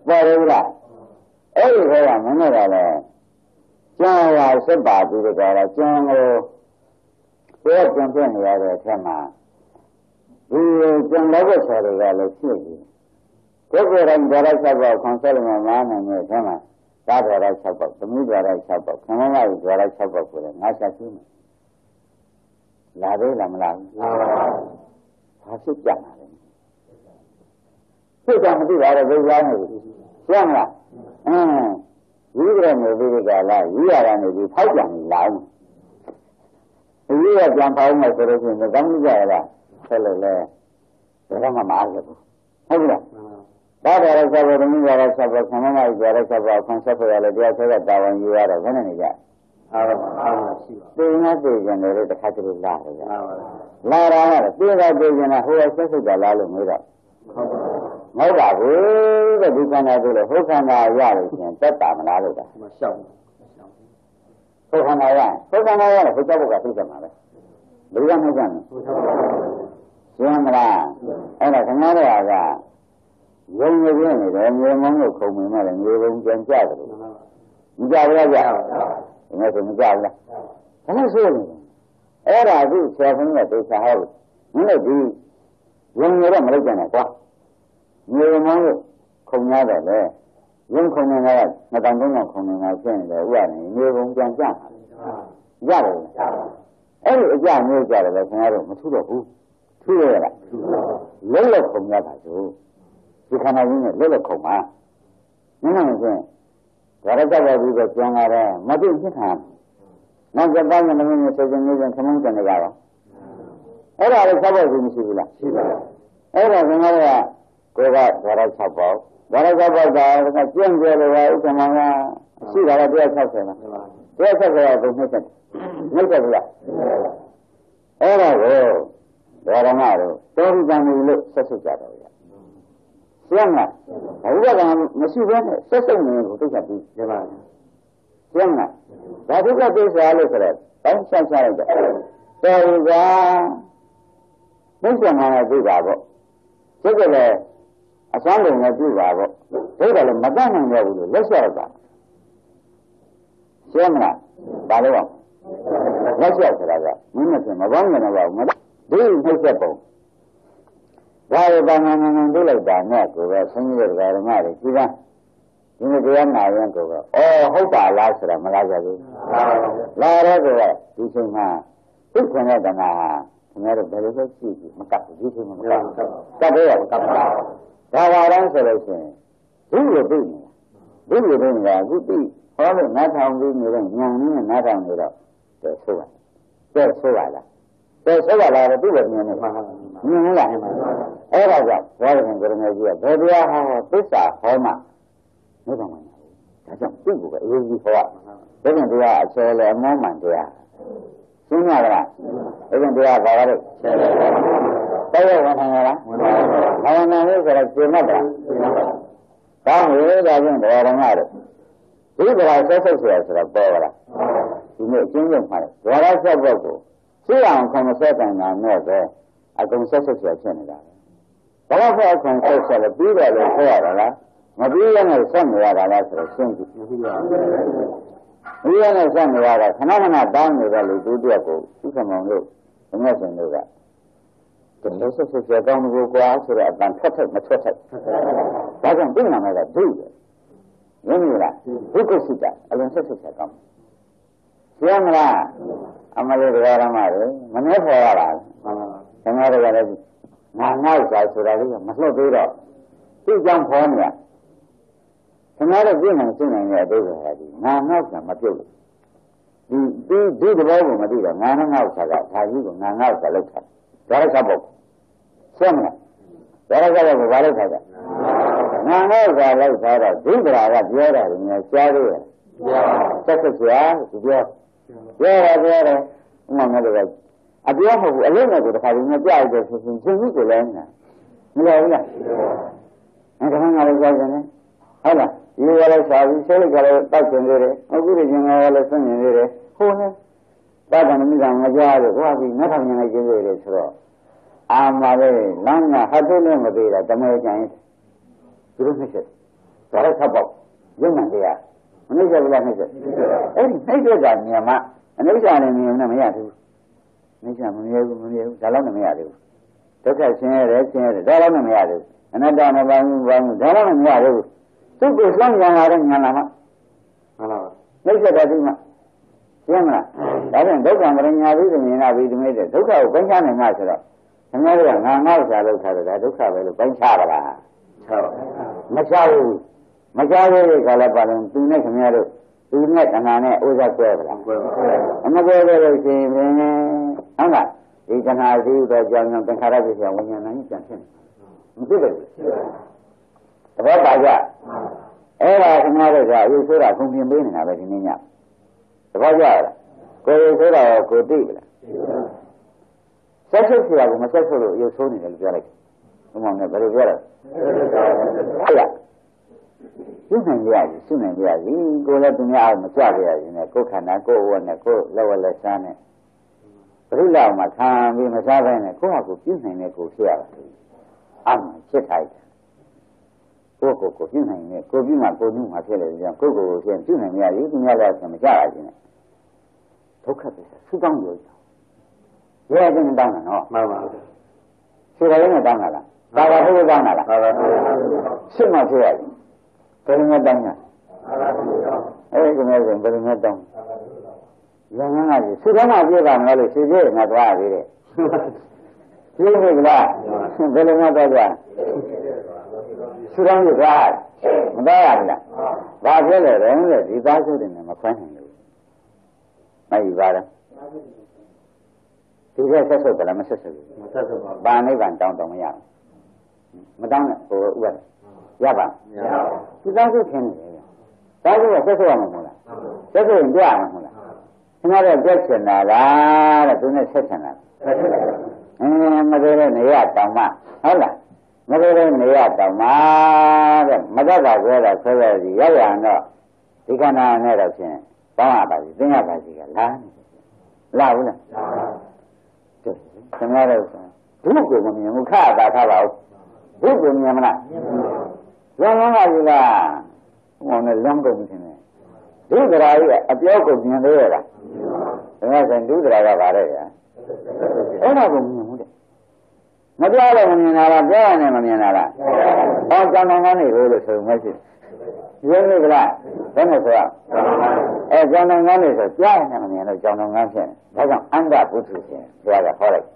C: bao nhiêu là ấy thôi là mình nói là cha là sẽ bảo gì được là cha ngô cái chuyện này là thế mà vì chuyện đó có sao được là chuyện gì cái rằng ra sao bảo con sẽ là mà này thế mà ta ra sao bảo tôi ra sao bảo không ai ra sao bảo của nó sao chứ là đấy làm phải sức chẳng sức chẳng thì là cái gì xem là ý ra người đi cái là ý ra người đi thấy chẳng lại ý ra chẳng phải mà rồi thì nó gắn ra là thế là cái mà mà rồi không được đó là sao vậy mình ra sao vậy không ai ra sao vậy không sao phải là dia sẽ là đào anh ra rồi cái này vậy tôi nói gì cái này để khai được la ra tôi ra cái này hồi sẽ sẽ là luôn rồi nói là với cái đi con này rồi hốt khăn nào ra rồi thì tất cả mà rồi đó hốt khăn nào ra là phải cho cái gì mà đấy bây giờ mới rằng xem là anh là thằng nói là giống như thế này rồi nhiều món đồ không mình mà là nhiều ông chân cha rồi mình cha ra nghe thì mình cha ra cái này xưa này ở đây thì xe không là tôi sao nhưng mà đi giống như là mấy cái này quá nhiều món không nghe được đấy nhưng không nghe là người ta cũng không nghe chuyện này vậy này nhiều ông chân cha ra rồi ấy ra nhiều cha rồi không nghe được mà thu được là lấy là không nghe phải chứ cái khả năng này lấy là không mà nhưng mà cái gọi là cái gì cái chuyện này mà tôi không tham nó cái bao nhiêu mình sẽ dùng như thế không cần cái đó ở đây là sao vậy mình ở đây cái này là cái gọi là sao bảo là cái chuyện gì là cái mà suy ra là cái sao thế mà cái sao là cáiไม่ใช่လားအဲ့ဒါကိုဓမ္မတို့တောရိကံလို့ဆက်စုကြတယ်ဗျာရှင်းလားဘုရားကမရှိဘဲနဲ့ဆက်စုနေကိုသိချပြီးဒီမှာရှင်းလားဒါဒုက္ခသစ္စာလို့ဆိုတော့တိုင်းဆက်ချလိုက်တယ်တောရိကံသိချင်မှလည်းသိတာပေါ့သိကြတယ်အစွမ်းကုန်နဲ့ပြပါပေါ့သိတယ်လည်းမတတ်နိုင်တော့ဘူးလို့လက်လျှောက်တာရှင်းမလားဒါလို့လက်လျှောက်ဆိုတာကမင်းမဖြစ်မပေါင်းနေတော့ဘူးဒီနှိမ့်ဆက်ပုံဒါရတာငန်းတွေ့လိုက်တာနဲ့ကိုပဲဆင်းရဲတဲ့ဓမ္မတွေကြည်ပါဒီနေ့တရားနာရင်ကိုပဲဟုတ်ပါလားဆိုတာမလားကြဘူးလာတော့ကိုပဲဒီချိန်မှာသိခွင့်တဲ့ဓမ္မဟာခင်ဗျားတို့ဘယ်လိုလဲကြည့်ကြည့်မကပ်ဘူးဒီချိန်မှာမကပ်ဘူးကပ်တော့မကပ်ဘူးဒါပါတော့ဆိုလို့ရှိရင်ဒီလိုသိနေတာအခုသိဟောလို့နားထောင်ပြီးနေတဲ့ဉာဏ်နဲ့နားထောင်နေတော့ဆိုပါဆိုပါလားဆိုပါလားသူ့ရဲ့ဉာဏ်နဲ့မှန်လားအဲ့ဒါကြောင့်ဘုရားရှင်ကိုရမေကြီးကဘယ်တရားဟောသစ္စာဟောမှမဟုတ်ပါဘူးဒါကြောင့်သူ့ကိုပဲအရေးကြီးဟောရဒါကြောင့်တရားအချေလေအမောမှန်တရားရှင်းရလားဒါကြောင့်တရားဘာလဲတရားဝန်ခံရလားဝန်ခံလို့ဆိုတော့ရှင်းမှတ်တာကောင်းပြီဒါကြောင့်ဓမ္မတို့ဒီကလာဆက်ဆက်ဆိုတော့ပေါ်လာဒီနေ့အချင်းချင်းမှာဝါရဆက်ဘက်ကိုသိအောင်ခံဆက်တယ်နာနဲ့ပဲအကုန်ဆက်ဆက်ဖြစ်နေတာပဲဘာလို့အခုဆက်လဲပြီးတယ်လို့ခေါ်ရတာလားမပြီးရနဲ့ဆက်နေရတာလားဆိုတော့ရှင်းကြည့်ပြီးရနဲ့ဆက်နေရတာခဏခဏတောင်းနေတယ်လို့သူတယောက်ကိုဥက္ကမောင်တို့ဘုရားရှင်တို့က လောဆက်ဆက်ကြောင်းကိုကွာဆိုတဲ့အတန်ထွက်ထွက်မထွက်ထွက်ဒါကြောင့်ပြနာမယ်ကဒုရင်းမလားဒုက္ခစိတအလုံးဆက်ဆက်ကြောင်းရှင်းမလားအမလေးတရားဓမ္မတွေမနှဲခေါ်ရပါဘူးဓမ္မတွေကလည်းငါငါ့ဥစ္စာဆိုတာလေးကမလှုပ်သေးတော့သူ့ကြောင့်ခေါ်နေရဓမ္မတွေပြည့်နေစိတ်နိုင်တဲ့အတိတ်ကဒီငါငါ့ဥစ္စာမပြုတ်ဘူးဒီတဘောကိုမသိတော့ငါငါ့ဥစ္စာကဒါကြီးကိုငါငါ့ဥစ္စာလောက်ထားဒါလည်းချက်ပေါ့ရှင်းမလားဒါလည်းချက်ပေါ့ဘာလို့ထားကြငါငါ့ဥစ္စာလောက်ထားတော့ဒိဋ္ဌရာကပြောတာလည်းကြားသေးရဲ့ဆက်ဆက်ကြားပြောတယ်ဥမာမျိုးတွေအပြောမဟုတ်ဘူးအလုံးနဲ့ကိုတစ်ခါတည်းနဲ့ကြားရတဲ့ဆိုရင်ရှင်ကြီးကိုလည်းနာမရဘူးလားဒါကငါလည်းကြားနေတယ်ဟုတ်လားဒီကလေးစာပြီးဆေးကလေးတောက်ကျင်နေတယ်အခုဒီကျင်ကလေးဆွနေနေတယ်ဟိုနဲ့တာကဏမိကမကြားလို့ဟောပြီးနောက်ထောင်နေနေကျင်းနေတယ်ဆိုတော့အာမလေးလမ်းကဟတ်တုနဲ့မသေးတာတမဲကြရင်သူတို့နှိမ့်ချက်ဒါလည်းဆက်ပေါ့ရုံမှန်တရားမနှိမ့်ချက်ဘူးလားနှိမ့်ချက်အဲ့ဒီနှိမ့်ချက်ကမြန်မာအနိစ္စနဲ့မြင်နေမရဘူးအနိစ္စမမြဲဘူးဒါလည်းမရဘူးဒုက္ခဆင်းရဲတယ်ဒါလည်းမရဘူးအနတ္တမပါဘူးဒါလည်းမရဘူးသူ့ကိုစောင့်ကြရတဲ့ညာနာမှာမှန်ပါပါနှိမ့်ချက်တဲ့ဒီမှာရှင်းမလားဒါပြန်ဒုက္ခမရညာပြီးမြင်လာပြီးဒီမဲ့ဒုက္ခကိုပိုင်းခြားနိုင်မှာဆိုတော့ခင်ဗျားတို့ကငါငါ့ဥစ္စာလောက်ထားတယ်ဒါဒုက္ခပဲလို့ပိုင်းခြားပါလားမခြားဘူးမခြားသေးတဲ့ခါလည်းပါလို့သူနဲ့ခင်ဗျားတို့သူနဲ့တဏှာနဲ့ဥစ္စာကွဲပါလားကွဲပါဘူးမကွဲသေးလို့ရှိရင်ဟုတ်လားဒီတဏှာရှိသောကြောင့်သင်္ခါရပစ္စယဝိညာဏနဲ့ပြန်ဖြစ်နေမဖြစ်ဘူးတဘောပါကြအဲ့ဒါခင်ဗျားတို့ကအယူဆိုတာကုန်ပြင်ပေးနေတာပဲဒီနေ့ညတဘောကြလားကိုယ်ယူဆိုတာကိုသိပလားဆက်ဆုပ်ဆရာကမဆက်ဆုပ်လို့အယူဆိုးနေတယ်လို့ပြောလိုက်ဘုမောင်နဲ့ဘယ်လိုပြောလဲဟုတ်လားရှင်းနိုင်ကြရည်ရှင်းနိုင်ကြရည်ကိုယ်လည်းသူများအောင်မကြကြရည်နဲ့ကိုယ်ခန္ဓာကိုယ်ဝတ်နဲ့ကိုယ်လက်ဝက်လက်စားနဲ့ဘုရားမှာခံပြီးမစားဘဲနဲ့ကိုယ့်ဟာကိုယ်ပြုနိုင်တဲ့ကိုယ်ဖြစ်ရတာအမှန်ဖြစ်ထိုက်တယ်ကိုယ်ကိုပြုနိုင်တဲ့ကိုပြုမှကိုနုမှဖြစ်လေကြောင့်ကိုယ်ကိုဖြစ်ပြုနိုင်ရည်သူများလည်းမကြရခြင်းနဲ့ဒုက္ခသစ္စာဆူတောင်းလို့ရဲခြင်းတောင်းတာနော်မှန်ပါဘူးဆရာရင်းနဲ့တောင်းတာလားဘာသာထုတ်တောင်းတာလားဘာသာထုတ်ရှင်းမှဖြစ်ရတယ်ဘယ်လိုမှတောင်းတာအဲ့ဒီကနေ့ကဘယ်လိုမှတောင်းရဟန်းကကြီးဆူတောင်းမှပြပါမလို့ဆူပြည့်ငါသွားရသေးတယ်ပြည့်ပြီလားဘယ်လိုမှတော့ကြဆူတောင်းရသွားမသွားရဘူးလားဘာဖြစ်လဲတော့ဒီသားစုတွေနဲ့မခွဲနိုင်ဘူးမရှိပါလားဒီကဆက်ဆုပ်တယ်လားမဆက်ဆုပ်ဘူးမဆက်ဆုပ်ပါဘူး။ဘာနိဗ္ဗာန်တောင်းတော့မရဘူး။မတောင်းနဲ့ဟိုဥပဒေရပါမရပါဘူး။ဒီသားစုခင်းနေတယ်။သားစုကဆက်ဆုပ်ရမှာမဟုတ်လား။ဆက်ဆုပ်ရင်ပြရမှာမဟုတ်လား။ခင်ဗျားတို့ပြည့်ချင်တာလားတဲ့သူနဲ့ဆက်ချင်တာ။မသေးတဲ့နေရတောင်မှဟုတ်လား။မသေးတဲ့နေရတောင်မှတဲ့မတတ်တာပြောတာဆွဲရစီရောက်ရတော့ဒီခန္ဓာနဲ့တော့ဖြင့်တောင်းရပါစီသိရပါစီကလား။လားဘူးလား။ခင်ဗျားတို့ဘုကိုမမြင်ဘူးခါတာထားပါဦးဘုကိုမြင်မလားလွန်လွန်ကကြီးလားဟောနဲ့လွန်ကုန်ပြီထင်တယ်ဒုဒရာကြီးအပြောကိုမြင်သေးရလားခင်ဗျားဆိုဒုဒရာကပါတဲ့ဗျာအဲ့ဒါကိုမြင်ဘူးတဲ့မပြောတော့မမြင်တာလားပြောရတယ်မမြင်တာလားဟောကြောင်တော်ကောင်းနေလို့ဆိုမရှိရင်းနေကြလားဘယ်နဲ့ဆိုရကြောင်တော်ကောင်းနေဆိုကြားရတယ်မမြင်တော့ကြောင်တော်ကောင်းဖြစ်နေဒါကြောင့်အန္တဘုသူရှင်ဘုရားကဟောလိုက်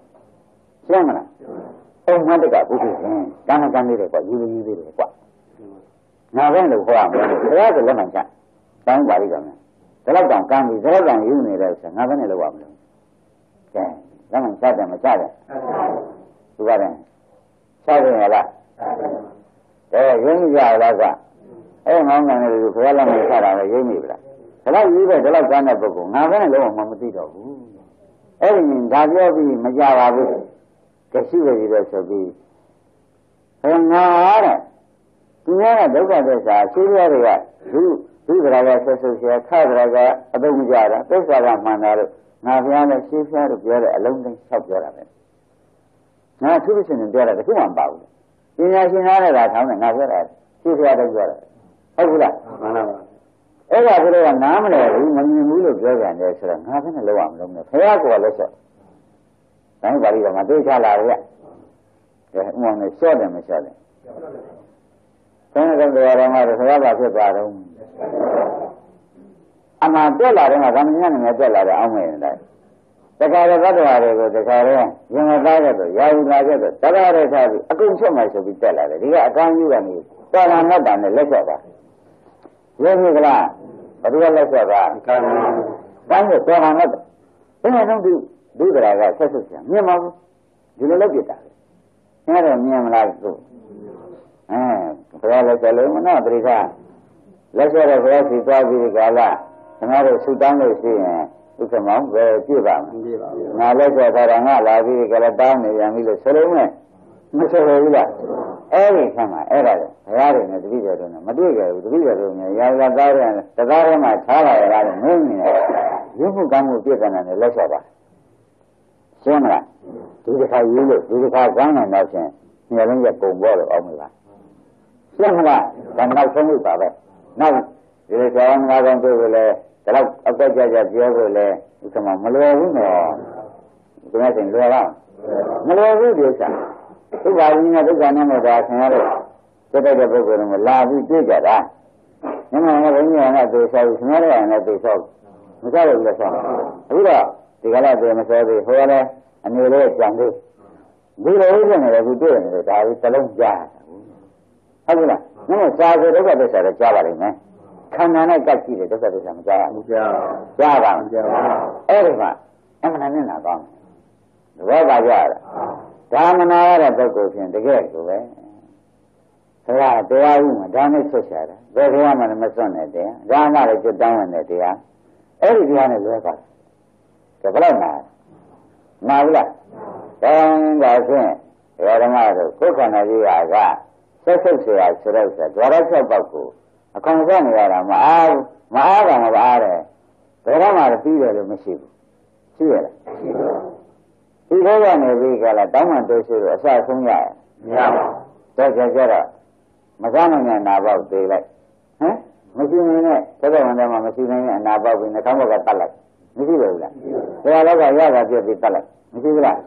C: ရှင်းမလားအုံမတကဘုသူရှင်ကံကံလေးတွေကွာယူယူသေးတယ်ကွာငါပဲလို့ဟောရမယ်ဘုရားကလက်မှန်ချတောင်းပါလိမ့်မယ်ဒါတော့တောင်ကံပြီးဒါတော့တောင်ယူနေတယ်ဆိုငါပဲနဲ့လို့ရမလို့ကဲလက်မှန်ချတယ်မချတယ်သူကလည်းချတယ်ရလားရင်းကြလားကအဲ့ငောင်းငံလေးကိုဘုရားလက်မှန်ချတာပဲရင်းမိဗလားဒါတော့ယူတဲ့ဒါတော့ကံတဲ့ပုဂ္ဂိုလ်ငါပဲနဲ့လို့မှမသိတော့ဘူးအဲ့ဒီဒါပြောပြီးမကြပါဘူးကရှိရည်ပဲဆိုပြီးငါတဲ့သူများကဒုက္ခသစ္စာရှင်းရတွေကဒုဒရာကဆက်ဆုပ်ဆရာခဒရာကအသုံးမကြတာသစ္စာကမှန်တာလို့ငါဘုရားနဲ့ရှင်းပြလို့ပြောတဲ့အလုံးတိုင်း၆ပြောတာပဲငါသူ့ရှင်နဲ့ပြောတာတခုမှမပါဘူးပညာရှင်သားနဲ့သာထောင်းတယ်ငါပြောတာရှင်းပြတော့ပြောတာဟုတ်ဘူးလားမှန်ပါပါအဲ့ဒါဆိုတော့နားမလဲဘူးမမြင်ဘူးလို့ပြောကြတယ်ဆိုတော့ငါဘယ်နဲ့လောက်အောင်လုံးလဲဘုရားကလည်းဆိုတိုင်းပါဠိတော်မှာသိချလာရဲ့ ဥမာနဲ့ရှော့တယ်မရှော့တယ်ဆင်းရဲတဲ့တရားတော်မှာဆရာကဖြစ်သွားတော့အမှန်တက်လာတယ်ကဗမာညနဲ့တက်လာတယ်အောင်းမယ်တဲ့တခါတော့သတ္တဝါတွေကိုတခါတော့ရင်မသားတဲ့တော့ရာဟုလာတဲ့တော့တရားရဲထားပြီးအကုန်ချက်မှဆိုပြီးတက်လာတယ်ဒီကအကောင်းကြီးကနေတော်လာနဲ့တာနဲ့လက်ချက်ပါရင်းပြီကလားဘယ်လိုလက်ချက်ပါကောင်းတယ်တော်လာနဲ့ဘယ်နဲ့တော့ဒုဒရာကဆက်ဆုပ်ပြန်မြင်ပါဘူးဒီလိုလုပ်ပြတာအဲ့တော့မြင်မလားသူဘုရားလက်ချက်လုံးမနော်ပရိသလက်ချက်တော့ဘုရားစီသွားပြီးကာလခင်ဗျားတို့ဆူတောင်းလို့ရှိရင်ဥက္ကမောင်ပဲပြည့်ပါမယ်ငါလက်ချက်ထားတာငါလာပြီးကြလည်းတောင်းနေပြန်ပြီလို့ဆိုလို့မဲ့မဆိုဘူးလားအဲ့ဒီခါမှာအဲ့ဒါလေဘုရားတွေနဲ့တပည့်တော်တို့နဲ့မတွေ့ကြဘူးတပည့်တော်တို့နဲ့ရာဇသားတွေတသားထဲမှာထားလာရတာလည်းမင်းနေတယ်ရုပ်မှုကောင်းမှုပြည့်စုံတယ်လက်ချက်ပါရှင်းမလားဒီတစ်ခါရေးလို့ဒီတစ်ခါကောင်းတယ်တော့ချင်းဉာဏ်လုံးရပုံပေါ်လို့အောင်မလားရှင်းမလားဒါနောက်ဆုံးလို့ပါပဲနောက်ဒီဆောင်းငါးကောင်တွေ့လို့လေဒါတော့အသက်ကြကြပြောလို့လေဥက္ကမမလွယ်ဘူးနော်ဒီနေ့တင်လွယ်လားမလွယ်ဘူးဒီဥစ္စာဒုက္ခရင်းနဲ့ဒုက္ခနဲ့တော့ဒါဆင်ရလို့တက်တဲ့ပုဂ္ဂိုလ်တွေလာပြီးတွေ့ကြတာညမနဲ့ဘုန်းကြီးကသေချာဆင်ရတဲ့အနေနဲ့သေချာမကြလို့လည်းဆောင်းအခုတော့ဒီကလာပြေမစောသေးဟိုလည်းအနေလေးကြံသေးဒီလိုဥစ္စာနဲ့အခုတွေ့နေတယ်ဒါကြီးတစ်လုံးကြားဟုတ်ပြီလားညမစာဆိုဒုက္ခသစ္စာတော့ကြားပါလိမ့်မယ်ခန္ဓာနဲ့ကပ်ကြည့်တယ်ဒုက္ခသစ္စာမကြားဘူးကြားပါမကြားပါအဲ့ဒီမှာအမှန်နဲ့နာကောင်းတယ်ဘောပါကြတာဒါမနာရတဲ့ပုဂ္ဂိုလ်ဖြင့်တကယ်ကိုပဲဆရာတရားဥမှာဒါနဲ့ဆက်ရှာတာဘယ်တရားမှမစွန့်တဲ့တရားဒါမှလည်းကျွတ်တောင်းဝင်တဲ့တရားအဲ့ဒီတရားနဲ့လွဲပါတယ်ဒါဘယ်လောက်နာဘူးလားတောင်းပါဖြင့်ဓမ္မတို့ကိုယ်ခန္ဓာကြီးကဆက်ဆုပ်เสียဆိုတော့ဆိုတော့ဓာတ်၆ပေါက်ကိုအကောင်ဆက်နေရတာမအားတာမအားတယ်ဘယ်တော့မှပြီးတယ်လို့မရှိဘူးရှိရလားဒီဘက်ကနေပြီးကြလားတောင်းမှတိုးရှိလို့အစဆုံးရတယ်မရပါဘူးကြတော့မစားနိုင်တဲ့နာပေါက်သေးလိုက်မရှိနိုင်တဲ့သက်သက်ဝင်တယ်မှာမရှိနိုင်တဲ့အနာပေါက်ပြီးနှာခေါင်းဘက်ကတတ်လိုက်မရှိဘူးလားဒါလည်းကရတာပြည့်ပြီးတတ်လိုက်မရှိဘူးလား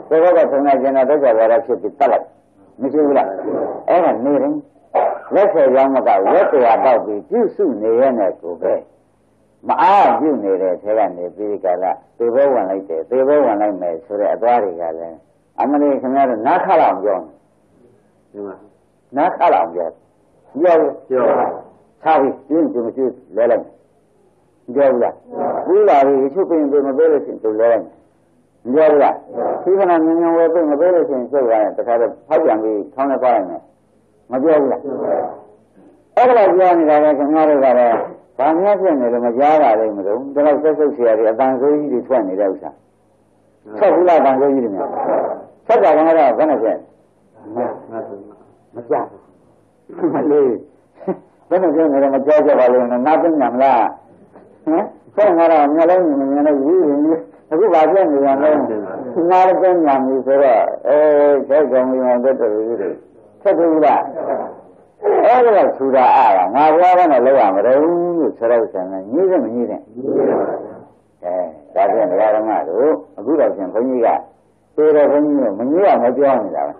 C: ဒီဘက်ကထုံနေကျင်တဲ့ဒုက္ခဝါဒဖြစ်ပြီးတတ်လိုက်မရှိဘူးလားအဲ့ဒါနေရင်လက်ဆက်ရောင်းမကဝက်တရားပေါက်ပြီးပြုစုနေရတဲ့ကိုပဲမအားပြုနေတဲ့ထဲကနေပြီးကြလားသေဘောဝင်လိုက်တယ်သေဘောဝင်လိုက်မယ်ဆိုတဲ့အသွားတွေကလည်းအမလေးခင်ဗျားတို့နားခလောက်ပြောနေနားခလောက်ပြောထားပြီးကျင်းကျမရှိလဲလိုက်ပြောဘူးလားပြီးလာပြီချုပ်ပင်မပေးလို့ရှိရင်သူလဲလိုက်ပြောဘူးလားဒီကနေ့ညဉ့်ဝဲပြင်မပေးလို့ရှိရင်ချုပ်ရတယ်တခါတော့ဖောက်ပြန်ပြီးထောင်းနေပါလိုက်မယ်မပြောဘူးလားအဲ့ဒါပြောနေတာကခင်ဗျားတို့ကလည်းဘာများဖြစ်နေလို့မကြားတာလေမလို့ဒါတော့ဆက်ဆုပ်เสียတယ်အတန်ဆိုးကြီးတွေထွက်နေတဲ့ဥစ္စာဆက်ဘူးလားအတန်ဆိုးကြီးတွေများဆက်တာကတော့ဘယ်နဲ့ဖြစ်မကြားဘူးမလေးဘယ်နဲ့ဖြစ်နေလဲမကြားကြပါလို့နားသိညာမလားဆက်ငါတော့မျက်လုံးမြင်နေလို့အခုဘာဖြစ်နေရလဲနားလည်းညာပြီဆိုတော့ဆက်ကောင်ကြီးမှတက်တယ်ကြီးတွေဆက်ဘူးလားအဲ့ဒါကဆူတာအားကငါဘွားကနဲ့လောက်ရမလို့လို့ဆရာကဆန်နေညည်းစမညည်းတဲ့ဒါဖြင့်တရားဓမ္မတို့အခုတော့ဖြင့်ဘုန်းကြီးကသေတော်ဘုန်းကြီးကမညည်းအောင်မပြောနေတာပဲ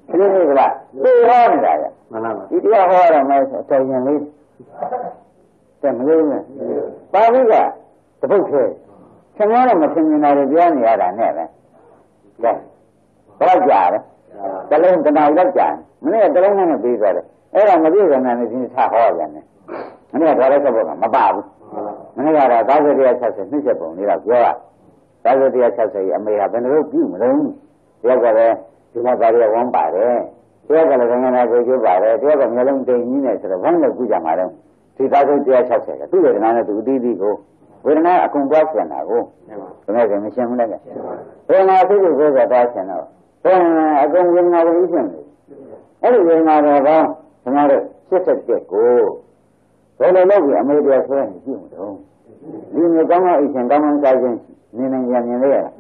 C: သိနေကြလားသေဟောနေတာကမှန်ပါပါဒီတရားဟောရမယ်ဆိုတော်ရင်လေးတဲ့မလို့နဲ့ပါဠိကတပုတ်သေးခင်ဗျားတော့မသင်မြင်တာတွေပြောနေရတာနဲ့ပဲကဲဘယ်ကြာလဲတလုံးတနားလောက်ကြာမနေ့ကတလုံးနဲ့ပြီးသွားတယ်အဲ့ဒါမပြည့်စုံတဲ့နေ့ချင်းထားဟောပြန်တယ်မနေ့ကဒါလည်းဆက်ဖို့ကမပါဘူးမနေ့ကတော့သာသတရား60နှစ်ချက်ပုံလေးတော့ပြောရသာသတရား60အမေကဘယ်လိုပြုမလို့တယောက်ကလည်းဒီမှာပါရဝမ်းပါတယ်တယောက်ကလည်းငငနာကိုကျိုးပါတယ်တယောက်ကမျိုးလုံးတိမ်ကြီးနေဆိုတော့ဝမ်းလည်းပြုကြမှာတော့ဒီသာသတရား60ကသူ့ဝေဒနာနဲ့သူအတိအသီးကိုဝေဒနာအကုန်ပွားပြန်တာကိုဒါနဲ့ဆိုမရှင်းဘူးလားဝေဒနာသိဖို့ဆိုတော့တားရှင်တော့ဘယ်အကုန်ဝေဒနာကိုရှင်းတယ်အဲ့ဒီဝေဒနာတော့ခင်ဗျားတို့87ကိုဘယ်လိုလုပ်ပြီးအမေတရားဆွဲနေကြည့်မလို့ဒီမျိုးကောင်းကောင်းအိမ်ရှင်ကောင်းကောင်းစားခြင်းနေနိုင်ကြမြင်လေရလား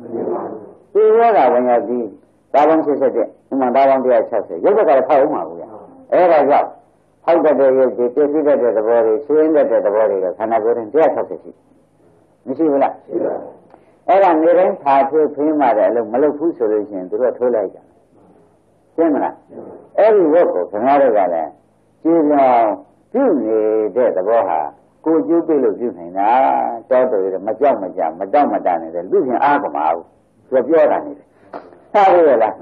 C: ဒီရောကဝင်ရပြီးတာဝန်87ဥမာတာဝန်160ရုပ်ကလည်းဖောက်အောင်ပါဘူးဗျအဲ့ဒါကြောင့်ဖောက်တဲ့ရုပ်တွေပြည့်စုံတဲ့သဘောတွေဆွေးတဲ့သဘောတွေကခန္ဓာကိုယ်ရင်160ရှိမရှိဘူးလားရှိပါအဲ့ဒါနေတိုင်းဖာထွေးဖိမှတဲ့အလုံးမလုပ်ဘူးဆိုလို့ရှိရင်သူတို့ထိုးလိုက်ကြ ရှင်းမလားအဲ့ဒီဝတ်ကိုခင်ဗျားတို့ကလည်းကြည်ပြောင်းပြုနေတဲ့သဘောဟာကိုကျိုးပြလို့ပြုနေတာတောတော်ရမကြောက်မကြမတောက်မတနေတဲ့လူချင်းအားကမအောင်သူပြောတာနေတယ်စားရလား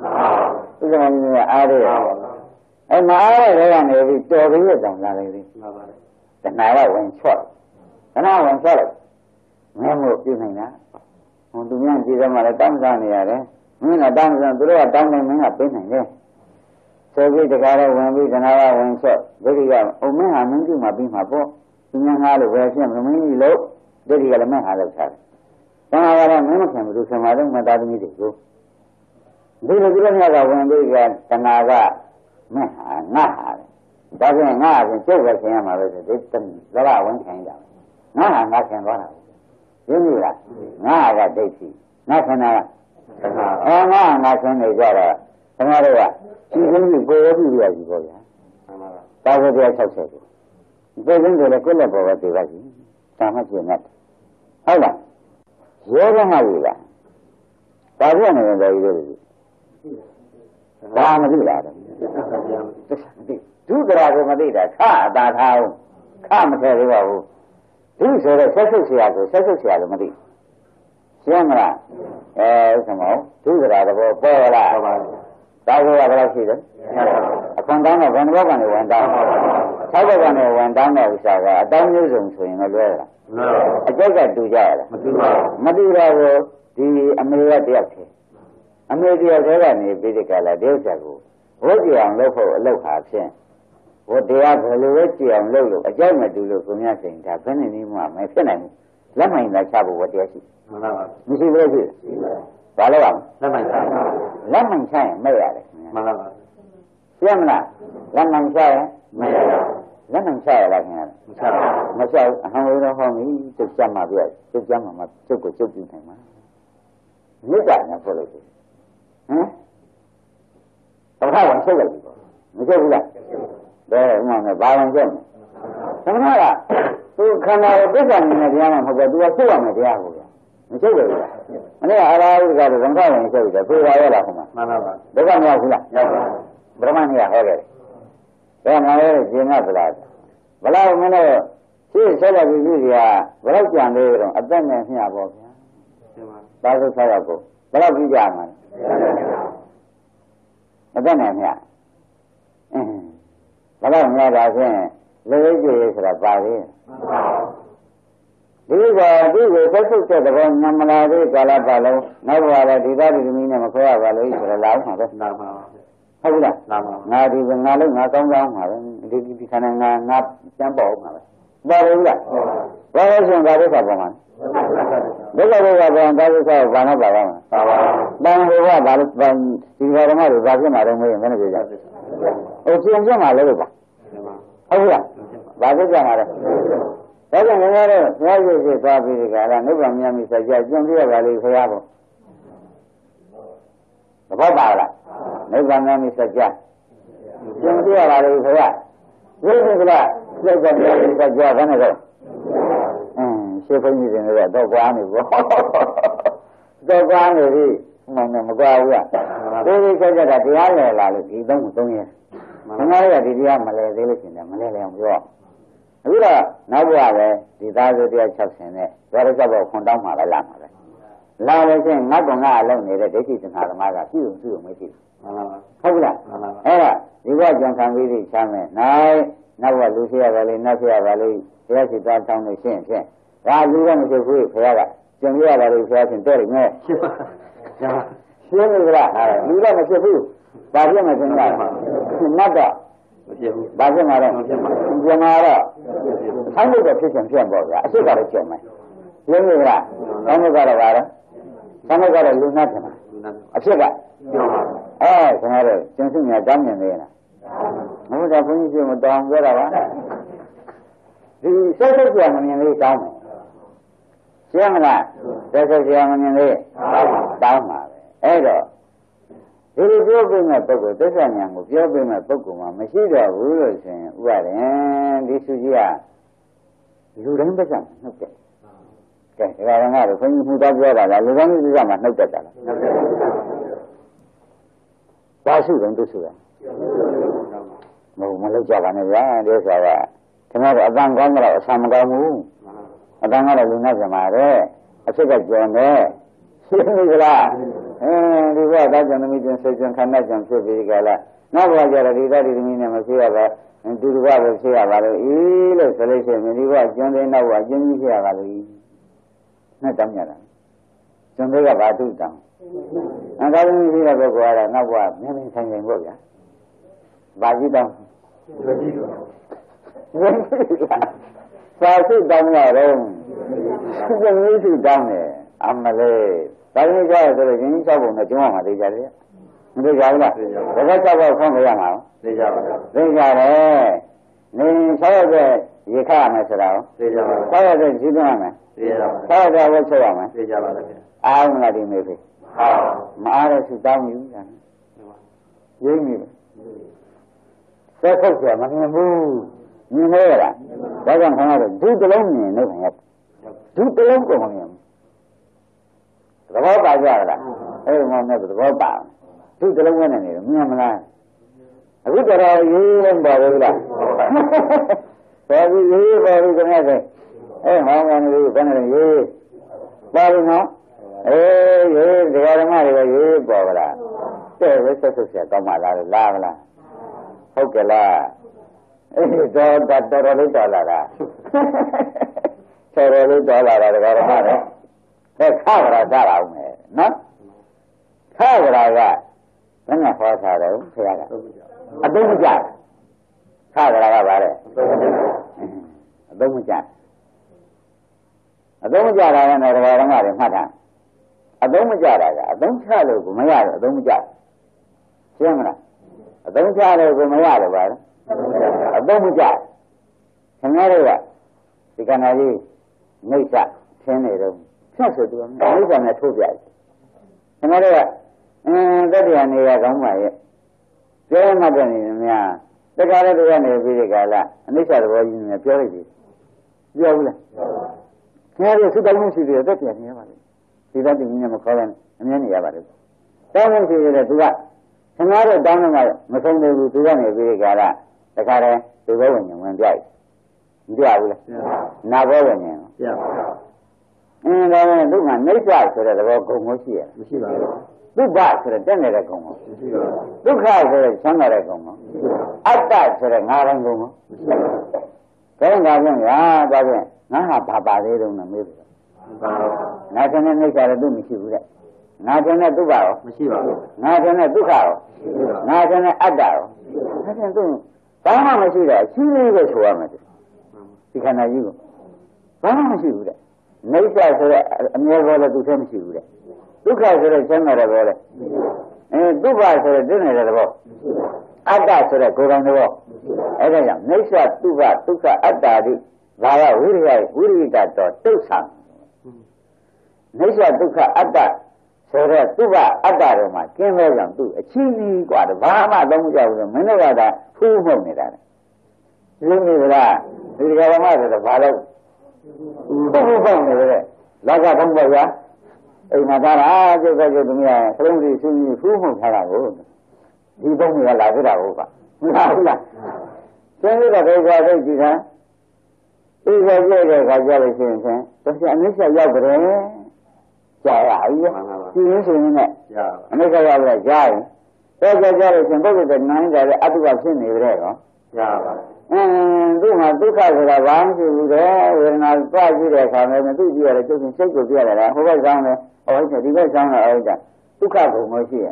C: ဥက္ကမကြီးကအားရအဲ့မအားရတဲ့ကနေပြီးတော်ပြီးရတောင်လာလိုက်ပြီတဏှာကဝင်ချော့တဏှာဝင်ချော့လိုက်မင်းတို့ပြုနေတာဟိုသူများကြည့်တယ်မှလည်းတောင်းစားနေရတယ်မင်းကတောင်းစားသူတို့ကတောင်းတယ်မင်းကပေးနိုင်တယ်ဆိုပြီးတကားတော့ဝင်ပြီးတဏှာကဝင်ချော့ဒိဋ္ဌိကအုံမင်းဟာမင်းပြုမှပြီးမှာပေါ့သူများငါလို့ပဲဖြစ်မမင်းကြီးလို့ဒိဋ္ဌိကလည်းမင်းဟာလို့ထားတယ်တဏှာကတော့မင်းမခင်ဘူးသူဆံပါတော့မသားသမီးတွေကိုဒီလိုဒီလိုများကဝင်ပြီးကတဏှာကမင်းဟာငါဟာတယ်ဒါဖြင့်ငါအရင်ကျုပ်ပဲခင်ရမှာပဲဆိုဒီသရဝင်ခင်ကြငါဟာငါခင်သွားတာရင်းပြီလားငါကဒိဋ္ဌိငါခန္ဓာကငါခင်နေကြတာခင်ဗျားတို့ကဒီကုန်းကြီးပေါ်ရပြီရပြီပေါ့ဗျာသာဝတိ60ကိုဒီကုန်းကြီးလည်းကိုယ့်လက်ပေါ်ပဲသိပါစီဒါမှပြင်နေဟုတ်လားရောကမှပြီလားဒါပြနေတယ်ဒီလိုဒါမသိလားဒုက္ခရာကိုမသိတာခအတာထားအောင်ခမထည့်သေးပါဘူးဒုဆိုတော့ဆက်ဆုပ်ဆရာဆိုဆက်ဆုပ်ဆရာလို့မသိရှင်းမလားဥက္ကမောဒုက္ခရာတော့ပေါ်လာဒါဆိုရဘယ်လိုရှိလဲအခွန်တောင်းတော့ဘယ်နှဘောကနေဝန်တောင်း6ဘောကနေဝန်တောင်းတဲ့ဥစ္စာကအတောင်းမျိုးစုံဆိုရင်လည်းလွဲလားအကျက်ကတူကြရလားမတူတော့ဘူးဒီအမေကတယောက်သေးအမေတယောက်သေးကနေပြီးဒီကလာဒီဥစ္စာကိုဝတ်ကြအောင်လုပ်ဖို့အလုပ်ဟာဖြင့်ဝတ်တရားဘယ်လိုပဲကြည့်အောင်လုပ်လို့အကျက်မတူလို့ကိုမြတ်စိန်ဒါဘယ်နဲ့နည်းမှမဖြစ်နိုင်ဘူးလက်မှန်သာချဖို့ဝတ်တရားရှိမှန်ပါပါမရှိဘူးရှိဘာလို့အောင်လက်မှန်ချလက်မှန်ချရင်မဲ့ရတယ်မှန်ပါပါရှင်းမလားလက်မှန်ချရင်မဲ့ရလက်မှန်ချရလားခင်ဗျာမချဘူးအဟံဝေတော့ဟောပြီသူကြမ်းမှာပြသူကြမ်းမှာကျုပ်ကိုကျုပ်ပြနိုင်မှာမြစ်တာနဲ့ပြောလို့ရှိဟမ်ဘာဝင်ချုပ်လိုက်ပြီပေါ့မချုပ်ဘူးလားဘယ်ဥမာနဲ့ဘာဝင်ချုပ်လဲသမဏကသူခန္ဓာကိုပြစ္ဆာနေနဲ့တရားမှမဟုတ်ဘူးသူကချုပ်ရမယ်တရားကိုမချုပ်ဘူးလားမနေ့အာရာဟုကတော့သမထဝင်ချုပ်တယ်ပြေပါရလားခင်ဗျမှန်ပါပါဒုက္ခမရောက်ဘူးလားရောက်ပါဗြဟ္မဏိကဟောတယ်ဒါမှလည်းရှင်မဗလားဘလောက်မင်းတို့ရှင်းဆက်လက်ပြီးပြီကဘလောက်ကြံသေးတော့အသက်နဲ့မျှပေါ့ဗျာသာသု6ရောက်ကိုဘလောက်ပြီးကြမှာအသက်နဲ့မျှဘလောက်များတာဖြင့်လူကြီးကြီးဆိုတာပါသေးဒီကဒီကိုဆက်ဆုပ်တဲ့သဘောညမလာသေးကာလပတ်လုံးနောက်ဘဝလည်းဒီသားဒီသမီးနဲ့မခွဲရပါလို့ဆိုတော့လာအောင်ပါပဲနာပါဟုတ်ပြီလားငါဒီငါလုံးငါကောင်းကောင်းပါပဲဒီခန္ဓာငါကျမ်းပေါ်မှာပဲပါဘူးလားဘာလို့ဆိုဒါဒုက္ခပေါ်မှာဒုက္ခပေါ်ကဘာသာဒုက္ခဘာနဲ့ပါပါမလားတန်ဟိုကဘာလို့ဒီဘာဓမ္မတွေဘာဖြစ်မှာတော့မဟုတ်ရင်မနဲ့ပြောကြဟိုပြင်ပြမှာလည်းလို့ပါဟုတ်ပြီလားဘာဖြစ်ကြမှာလဲဒါကြောင့်ငါတို့ဘုရားရှိခိုးသွားပြီးဒီကရနိဗ္ဗာန်မြတ်မိစကြကျင့်ပြရပါလိမ့်ခရားပေါ့သဘောပါလားနိဗ္ဗာန်မြတ်မိစကြကျင့်ပြရပါလိမ့်ခရားဒီလိုကလားစိတ်ကမြတ်မိစကြဘယ်နဲ့တော့ရှင်းဘုန်းကြီးတွေတော့ကွာနေပေါ့တော့ကွာနေပြီမှန်တယ်မကွာဘူးလားဒီဆက်ကြတာတရားလည်လာလို့ဒီသုံးရဲမနာရဒီတရားမလဲသေးလို့ရှင်တယ်မလဲလဲအောင်ပြောအခုတော့နောက်ဘဝပဲဒီသားစုတရား60နဲ့ရောရချက်ပေါ်ခွန်တောင်းမှာပဲလာမှာပဲလာလို့ချင်းငါကောင်ကအလုံးနေတဲ့ဒိဋ္ဌိသင်္ခါရမကပြုလို့မရှိဘူးဟုတ်ကဲ့အဲ့ဒါဒီဘဝကြံခံပြီးပြီချမ်းမယ်နိုင်နောက်ဘဝလူရှိရပါလေနောက်ရှိရပါလေတရားရှိသွားတောင်းလို့ရှင်းဖြင့်ဒါလူကမရှိဘူးခရကကျင်ရပါလေဆရာရှင်တဲ့ငယ်ရှင်းလို့လားလူကမရှိဘူးဘာဖြစ်မှစဉ်းစားမှာနတ်တော့မဖြစ်ဘူးဘာဖြစ်မှာတော့မဖြစ်မှာပြန်လာတော့ဆောင်းလို့တော့ဖြစ်ချင်ဖြစ်ပေါ့ဗျာအစ်စ်ကလည်းကျုံမယ်ရှင်းလို့လားဆောင်းလို့ကတော့ဘာလဲဆောင်းလို့ကတော့လူနတ်ဖြစ်မှာအဖြစ်ကကျုံပါခင်ဗျားတို့ကျင်စုညာတောင်းမြင်နေလားဟုတ်တာဘုန်းကြီးပြောမတောင်းပြောတာပါဒီဆက်ဆက်ကြမမြင်လေးတောင်းမယ်ရှင်းမလားဆက်ဆက်ကြမမြင်လေးတောင်းပါပဲအဲ့တော့ဒီလိုပြောပြမဲ့ပုဂ္ဂိုလ်သစ္စာဉာဏ်ကိုပြောပြမဲ့ပုဂ္ဂိုလ်မှာမရှိတော့ဘူးလို့ဆိုရင်ဥပါရင်ဒီစုကြီးကလူတိုင်းပတ်စံနှုတ်တယ်ကဲဒါကငါတို့ဘုန်းကြီးမှုသားပြောတာလားလူတိုင်းလူကမှနှုတ်တတ်တာလားဘ ဘာစုတယ်သူဆိုတာမလုပ်ကြပါနဲ့ဗျာဒီဥစ္စာကခင်ဗျားတို့အတန်ကောင်းတော့အဆံမကောင်းဘူးအတန်ကတော့လူနဲ့ကြမှာတဲ့အဖြစ်ကကြော်နေရှင်းပြီလားဒီဘက်သားကြောင့်သမီးကျင်ဆွေကျင်ခန္ဓာကြောင့်ဖြစ်ပြီးကြလားနောက်ဘဝကျတော့ဒီသားဒီသမီးနဲ့မဖြစ်ရပါသူတစ်ပါးပဲဖြစ်ရပါလို့လို့ဆိုလို့ရှိရင်ဒီဘဝကျန်တဲ့နောက်ဘဝကျင်းကြီးဖြစ်ရပါလို့နဲ့တောင်းကြတာကျန်တဲ့ကဘာတုတောင်းအကာသမီးရှိတဲ့ပုဂ္ဂိုလ်ကတော့နောက်ဘဝမြင်းမြင်းဆိုင်ဆိုင်ပေါ့ဗျာဘာကြည့်တောင်းဘာစုတောင်းရတော့သူကမျိုးစုတောင်းတယ်အမလေးဒါကြီးကြရဆိုတော့ရင်းချောက်ပုံနဲ့ကျုံးအောင်မသိကြတယ်မသိကြဘူးလားတကယ်ချောက်ဖို့ဆုံးမရမှာသိကြပါဘူးသိကြတယ်နေဆောက်တဲ့ရေခရမယ်ဆိုတာသိကြပါဘူးဆောက်တဲ့ကြီးသွင်းရမယ်သိကြပါဘူးဆောက်တဲ့ဝတ်ချက်ရမယ်သိကြပါဘူးအားမလားဒီမေဖေမအားတဲ့စုတောင်းယူတာရင်းပြီဆက်ဆက်ကြမမြင်ဘူးမြင်လို့ရလားဒါကြောင့်ခင်ဗျားတို့ဒုတလုံးမြင်လို့ခင်ဗျာဒုတလုံးကိုမမြင်ဘူးသဘောပါကြလားအဲ့ဒီမှာနဲ့သဘောပါဒုတလုံးဝင်နေတယ်မြင်မလားအခုတော်ရေးလုံးပါဘူးလားဘာလို့ရေးပါဘူးခင်ဗျာအဲ့ဟောင်းကနေဘယ်နဲ့ရေးပါလို့နော်ရေးဒကာဓမ္မတွေကရေးပေါ်ပါလားတဲ့ဝိဆက်ဆက်ဆက်ကောင်းပါလားလားမလားဟုတ်ကဲ့လားတော်လေးတော်လာတာတော်လေးတော်လာတာဒကာဓမ္မတွေခါကြတာစတာအောင်မယ်နော်ခါကြတာကဘယ်နဲ့ဟောထားတယ်ဆရာကအသုံးမကျခါကြတာကဘာလဲအသုံးမကျတာနဲ့ဒကာဓမ္မတွေမှတ်တာအသုံးမကျတာကအသုံးချလို့ကိုမရတော့အသုံးမကျရှင်းမလားအသုံးချလို့ကိုမရတော့ပါလားအသုံးမကျခင်ဗျားတို့ကဒီကနေ့ကြီးမိစ္ဆထင်းနေတော့ဖြတ်ဆိုသူမိစ္ဆနဲ့ထိုးပြတယ်ခင်ဗျားတို့ကတတ္တရာနေရကောင်းပါရဲ့ပြောမှတ်တဲ့နေများတခါတည်းကနေပြီးဒီကလာအနိစ္စသဘောကြီးနဲ့ပြောလိုက်ပြီပြောဘူးလားခင်ဗျားတို့သုတ္တမှုရှိတယ်တတ္တရာနေရပါလေဒီတတ္တကြီးနဲ့မခေါ်ရင်အမြဲနေရပါလေတောင်းမှုရှိတယ်သူကခင်ဗျားတို့တောင်းမှမဆုံးသေးဘူးသူကနေပြီးဒီကလာတခါတည်းဒီဘဝဝင်ဝင်ပြိုက်မပြဘူးလားနာဘောဝင်ရင်ပြပါဘူးဒါနဲ့သူကနှိစ္စဆိုတဲ့သဘောဂုဏ်မရှိရမရှိပါဘူးဒုက္ခဆိုတဲ့တက်နေတဲ့ဂုဏ်မရှိပါဘူးဒုက္ခဆိုတဲ့ချမ်းသာတဲ့ဂုဏ်အတ္တဆိုတဲ့ငါးပိုင်းဂုဏ်မရှိပါဘူးဒါကြောင့်ဒါဖြင့်ငါဟာဘာပါသေးတုံးနဲ့မေးတယ်ငါတဲ့နှိစ္စလည်းသူမရှိဘူးတဲ့ငါတဲ့ဒုက္ခရောမရှိပါဘူးငါတဲ့ဒုက္ခရောငါတဲ့အတ္တရောဒါဖြင့်သူဘာမှမရှိတဲ့အချင်းလေးပဲဆိုရမယ်ဒီခန္ဓာကြီးကိုဘာမှမရှိဘူးတဲ့နိစ္စဆိုတဲ့အမြဲဘောလည်းသူထဲမရှိဘူးတဲ့ဒုက္ခဆိုတဲ့ချမ်းသာတဲ့ဘောလည်းဒုက္ခဆိုတဲ့တင်းနေတဲ့သဘောအတ္တဆိုတဲ့ကိုယ်ပိုင်သဘောအဲ့ဒါကြောင့်နိစ္စဒုက္ခဒုက္ခအတ္တတိဘာဝဝိရိယတတော်တုတ်ဆံနိစ္စဒုက္ခအတ္တဆိုတဲ့ဒုက္ခအတ္တတွေမှာကျင်းသောကြောင့်သူအချင်းကြီးกว่าဘာမှသုံးမကြဘူးလို့မင်းတို့ကသာဖူးမှုန်နေတာလေရင်းနေကြလားဒီကရမဆိုတော့ဘာလို့ဖူးမှုန်နေလဲလောကသုံးပါးရာအိမ်မှာသားတာကျုပ်ကကျုပ်သမီးကခလုံးစီရှင်ကြီးဖူးမှုန်ထားတာကိုဒီသုံးနေရလာကြတာဟုတ်ပါမလားဟုတ်လားကျင်းရတဲ့ဒုက္ခသိကြည့်တာဒီကကြည့်တဲ့ခါကြလို့ရှိရင်တော့အနည်းဆက်ရောက်ကြတယ်ကြာရပြီကြည့်ရင်းဆိုရင်လည်းအနည်းဆက်ရောက်လည်းကြာရင်တော့ကြာလို့ရှင်ပုဂ္ဂိုလ်ကနိုင်တယ်အတုကဖြစ်နေကြတယ်နော်ကြာပါသူ့မှာဒုက္ခဆိုတာဘာမှမရှိဘူးတဲ့ဝေဒနာသွားကြည့်တဲ့အခါမှာသူကြည့်ရတယ်ကျုပ်ရှင်စိတ်ကိုပြရတယ်ဟိုဘက်ဆောင်တယ်ဟိုဒီဘက်ဆောင်တယ်အဲ့ဒါဒုက္ခဘုံမရှိရ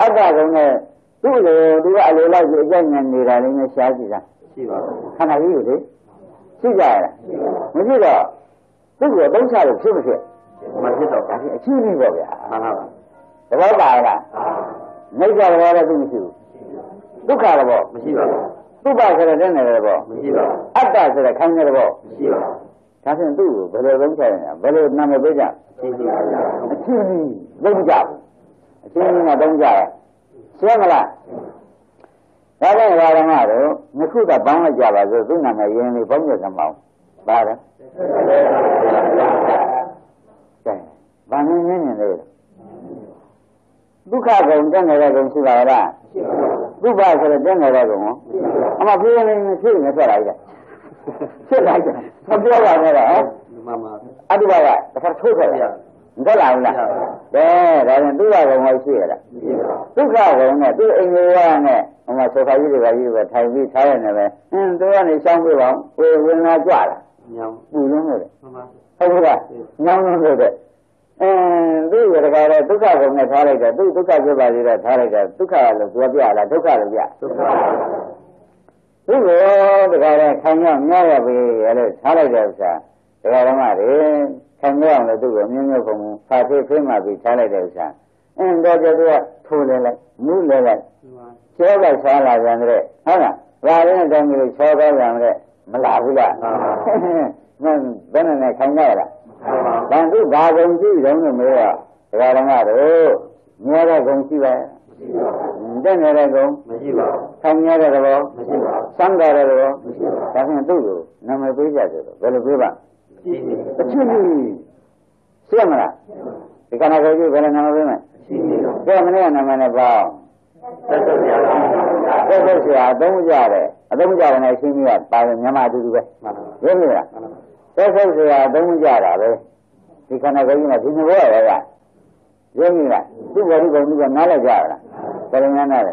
C: အတ္တဘုံနဲ့သူ့လိုသူကအလိုလိုက်ပြီးအကျဉ်းဉာဏ်နေတာလည်းရှားကြည့်တာရှိပါဘူးခန္ဓာကြီးကိုလေရှိကြရလားမရှိတော့သူ့ကိုသုံးချလို့ဖြစ်မဖြစ်မဖြစ်တော့ဒါကြီးအချင်းကြီးပေါ့ဗျာမှန်ပါပါသဘောပါလားမိစ္ဆာသဘောလည်းသူမရှိဘူးဒုက္ခသဘောမရှိပါဘူးသုဘဆိုတဲ့နေတဲ့ဘောမရှိပါဘူးအတ္တဆိုတဲ့ခိုင်းတဲ့ဘောမရှိပါဘူးဒါဖြင့်သူ့ကိုဘယ်လိုသုံးချရလဲဘယ်လိုနာမည်ပေးကြအချင်းကြီးသုံးကြဘူးအချင်းကြီးကသုံးကြရရှင်းမလားဒါကြောင့်ဓမ္မတို့နှစ်ခုကပေါင်းလိုက်ကြပါစို့သူ့နာမည်ရင်းလေးပေါင်းရစမ်းပါဦးပါလားကဲဘာနည်းနည်းလေး ဒုက္ခကုံတက်နေတဲ့ကုံရှိပါလားဒုက္ခဆိုတော့တက်နေတဲ့ကုံရောအမှပြင်းနေဖြစ်နေဆက်လိုက်တယ်ဖြစ်လိုက်တယ်မပြောပါနဲ့တော့မှန်ပါအတုပါကတစ်ခါထုတ်ခဲ့တယ်မတက်လာဘူးလားဒါရင်ဒုက္ခကုံမရှိရလားဒုက္ခကုံနဲ့သူ့အိမ်လေးရနဲ့ဟိုမှာဆောခါကြီးတွေကကြီးပဲထိုင်ပြီးထားရတယ်ပဲသူကနေရှောင်းပြပါဦးဝေနာကြလာညောင်းပူလုံးလို့မှန်ပါဟုတ်ကဲ့ညောင်းလုံးလို့တဲ့သူ့ရတကားတော့ဒုက္ခကုံနဲ့ထားလိုက်တယ်သူဒုက္ခပြပါသေးတယ်ထားလိုက်တယ်ဒုက္ခလို့ပြောပြလားဒုက္ခလို့ပြဒုက္ခသူ့ကိုတကားတော့ခံရမြောက်ရပြီလို့ထားလိုက်တဲ့ဥစ္စာတကားဓမ္မတွေခံရအောင်လို့သူ့ကိုမြင်းမြုပ်ကုန်ဖာသေးဖိမှပြီးထားလိုက်တဲ့ဥစ္စာတော့ကျသူကထိုးလဲလိုက်မူးလဲလိုက်ချဲလိုက်ဆားလာပြန်တဲ့ဟုတ်လားဒါရင်းတောင်းပြီးချောသွားပြန်တဲ့မလာဘူးလားဘယ်နဲ့ခံရလားတန်သူဘာကုံရှိတုံးလို့မေးတော့ဒကာဓမ္မတို့မြဲတဲ့ကုံရှိပါတက်နေတဲ့ကုံမရှိပါဘူးခံရတဲ့ကောမရှိပါဘူးစမ်းကြတဲ့ကောမရှိပါဘူးဒါဖြင့်သူ့ကိုနာမည်ပေးကြတယ်ဘယ်လိုပေးပါရှိပါဘူးရှိမလားဒီကနေ့ကိုကြည့်ဘယ်လိုနာမည်ပေးမလဲရှိပါဘူးကဲမနေ့ကနာမည်နဲ့ပေါ့သက်သက်ဆရာအသုံးကြတယ်အသုံးကြတယ်နဲ့ရှင်းပြီးတော့ပါရင်မြန်မာအတူတူပဲရင်းပြီလားသက်သက်ဆရာအသုံးကြတာပဲဒီခန္ဓာကိုယ်ကြီးမှာဒီလိုပဲရရင်းပြီလားသူ့ဘဝကုံကြီးကနားလိုက်ကြလားဘယ်လိုများနားလဲ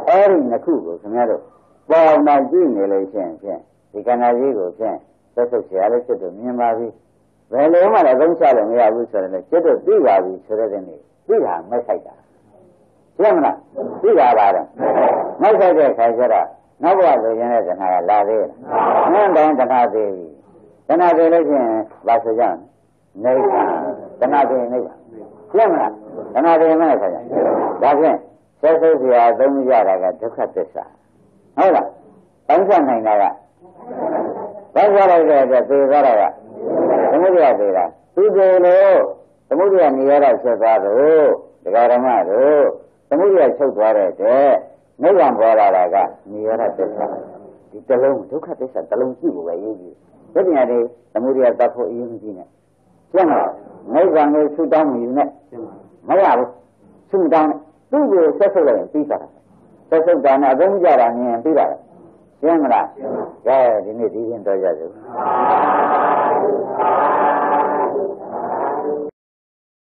C: အဲ့ဒီနှစ်ခုကိုခင်ဗျားတို့ပေါ်မှကြည့်နေလို့ရှိရင်ဖြင့်ဒီခန္ဓာကြီးကိုဖြင့်သက်သက်ဆရာလည်းဖြစ်လို့မြင်ပါပြီဘယ်လိုမှလည်းသုံးချလို့မရဘူးဆိုရင်လည်းကျွတ်တော့သိပါပြီဆိုတဲ့နေ့သိတာမဆိုင်တာရှင်းမလားသိတာပါတော့မဆိုင်တဲ့ခါကျတော့နောက်ဘဝလိုချင်တဲ့တဏှာကလာသေးတယ်။တိုင်းတဏှာသေးပြီ။တဏှာသေးလို့ချင်းဘာဆိုကြလဲ။နိဗ္ဗာန်တဏှာသေးနိဗ္ဗာန်ရှင်းမလားတဏှာသေးမဲ့ခါကျဒါဖြင့်ဆက်ဆုပ်စရာသုံးကြတာကဒုက္ခသစ္စာဟုတ်လားတိုင်းဆက်နိုင်တာကဘာကြလိုက်တဲ့အတွက်သေသွားတာကသမုဒယသေးတာသူသေးလို့သမုဒယနေရတာဆက်သွားတော့ဒကာဓမ္မတို့သမုဒယချုပ်သွားတဲ့အတွက်နိဗ္ဗာန်ပေါ်လာတာကနေရတဲ့သစ္စာဒီတလုံးဒုက္ခသစ္စာတလုံးကြည့်ဖို့ပဲရည်ကြည်ဒီပညာတွေသမုဒယတတ်ဖို့အရေးကြီးနေရှင်းမလားနိဗ္ဗာန်ကိုဆုတောင်းမှုနဲ့မရဘူးဆုတောင်းသူ့ကိုဆက်ဆုပ်လိုက်ရင်ပြီးသွားတာဆက်ဆုပ်တာနဲ့အသုံးကြတာမြင်ပြီးတာရှင်းမလားကဲဒီနေ့ဒီရင်တော့ကြစို့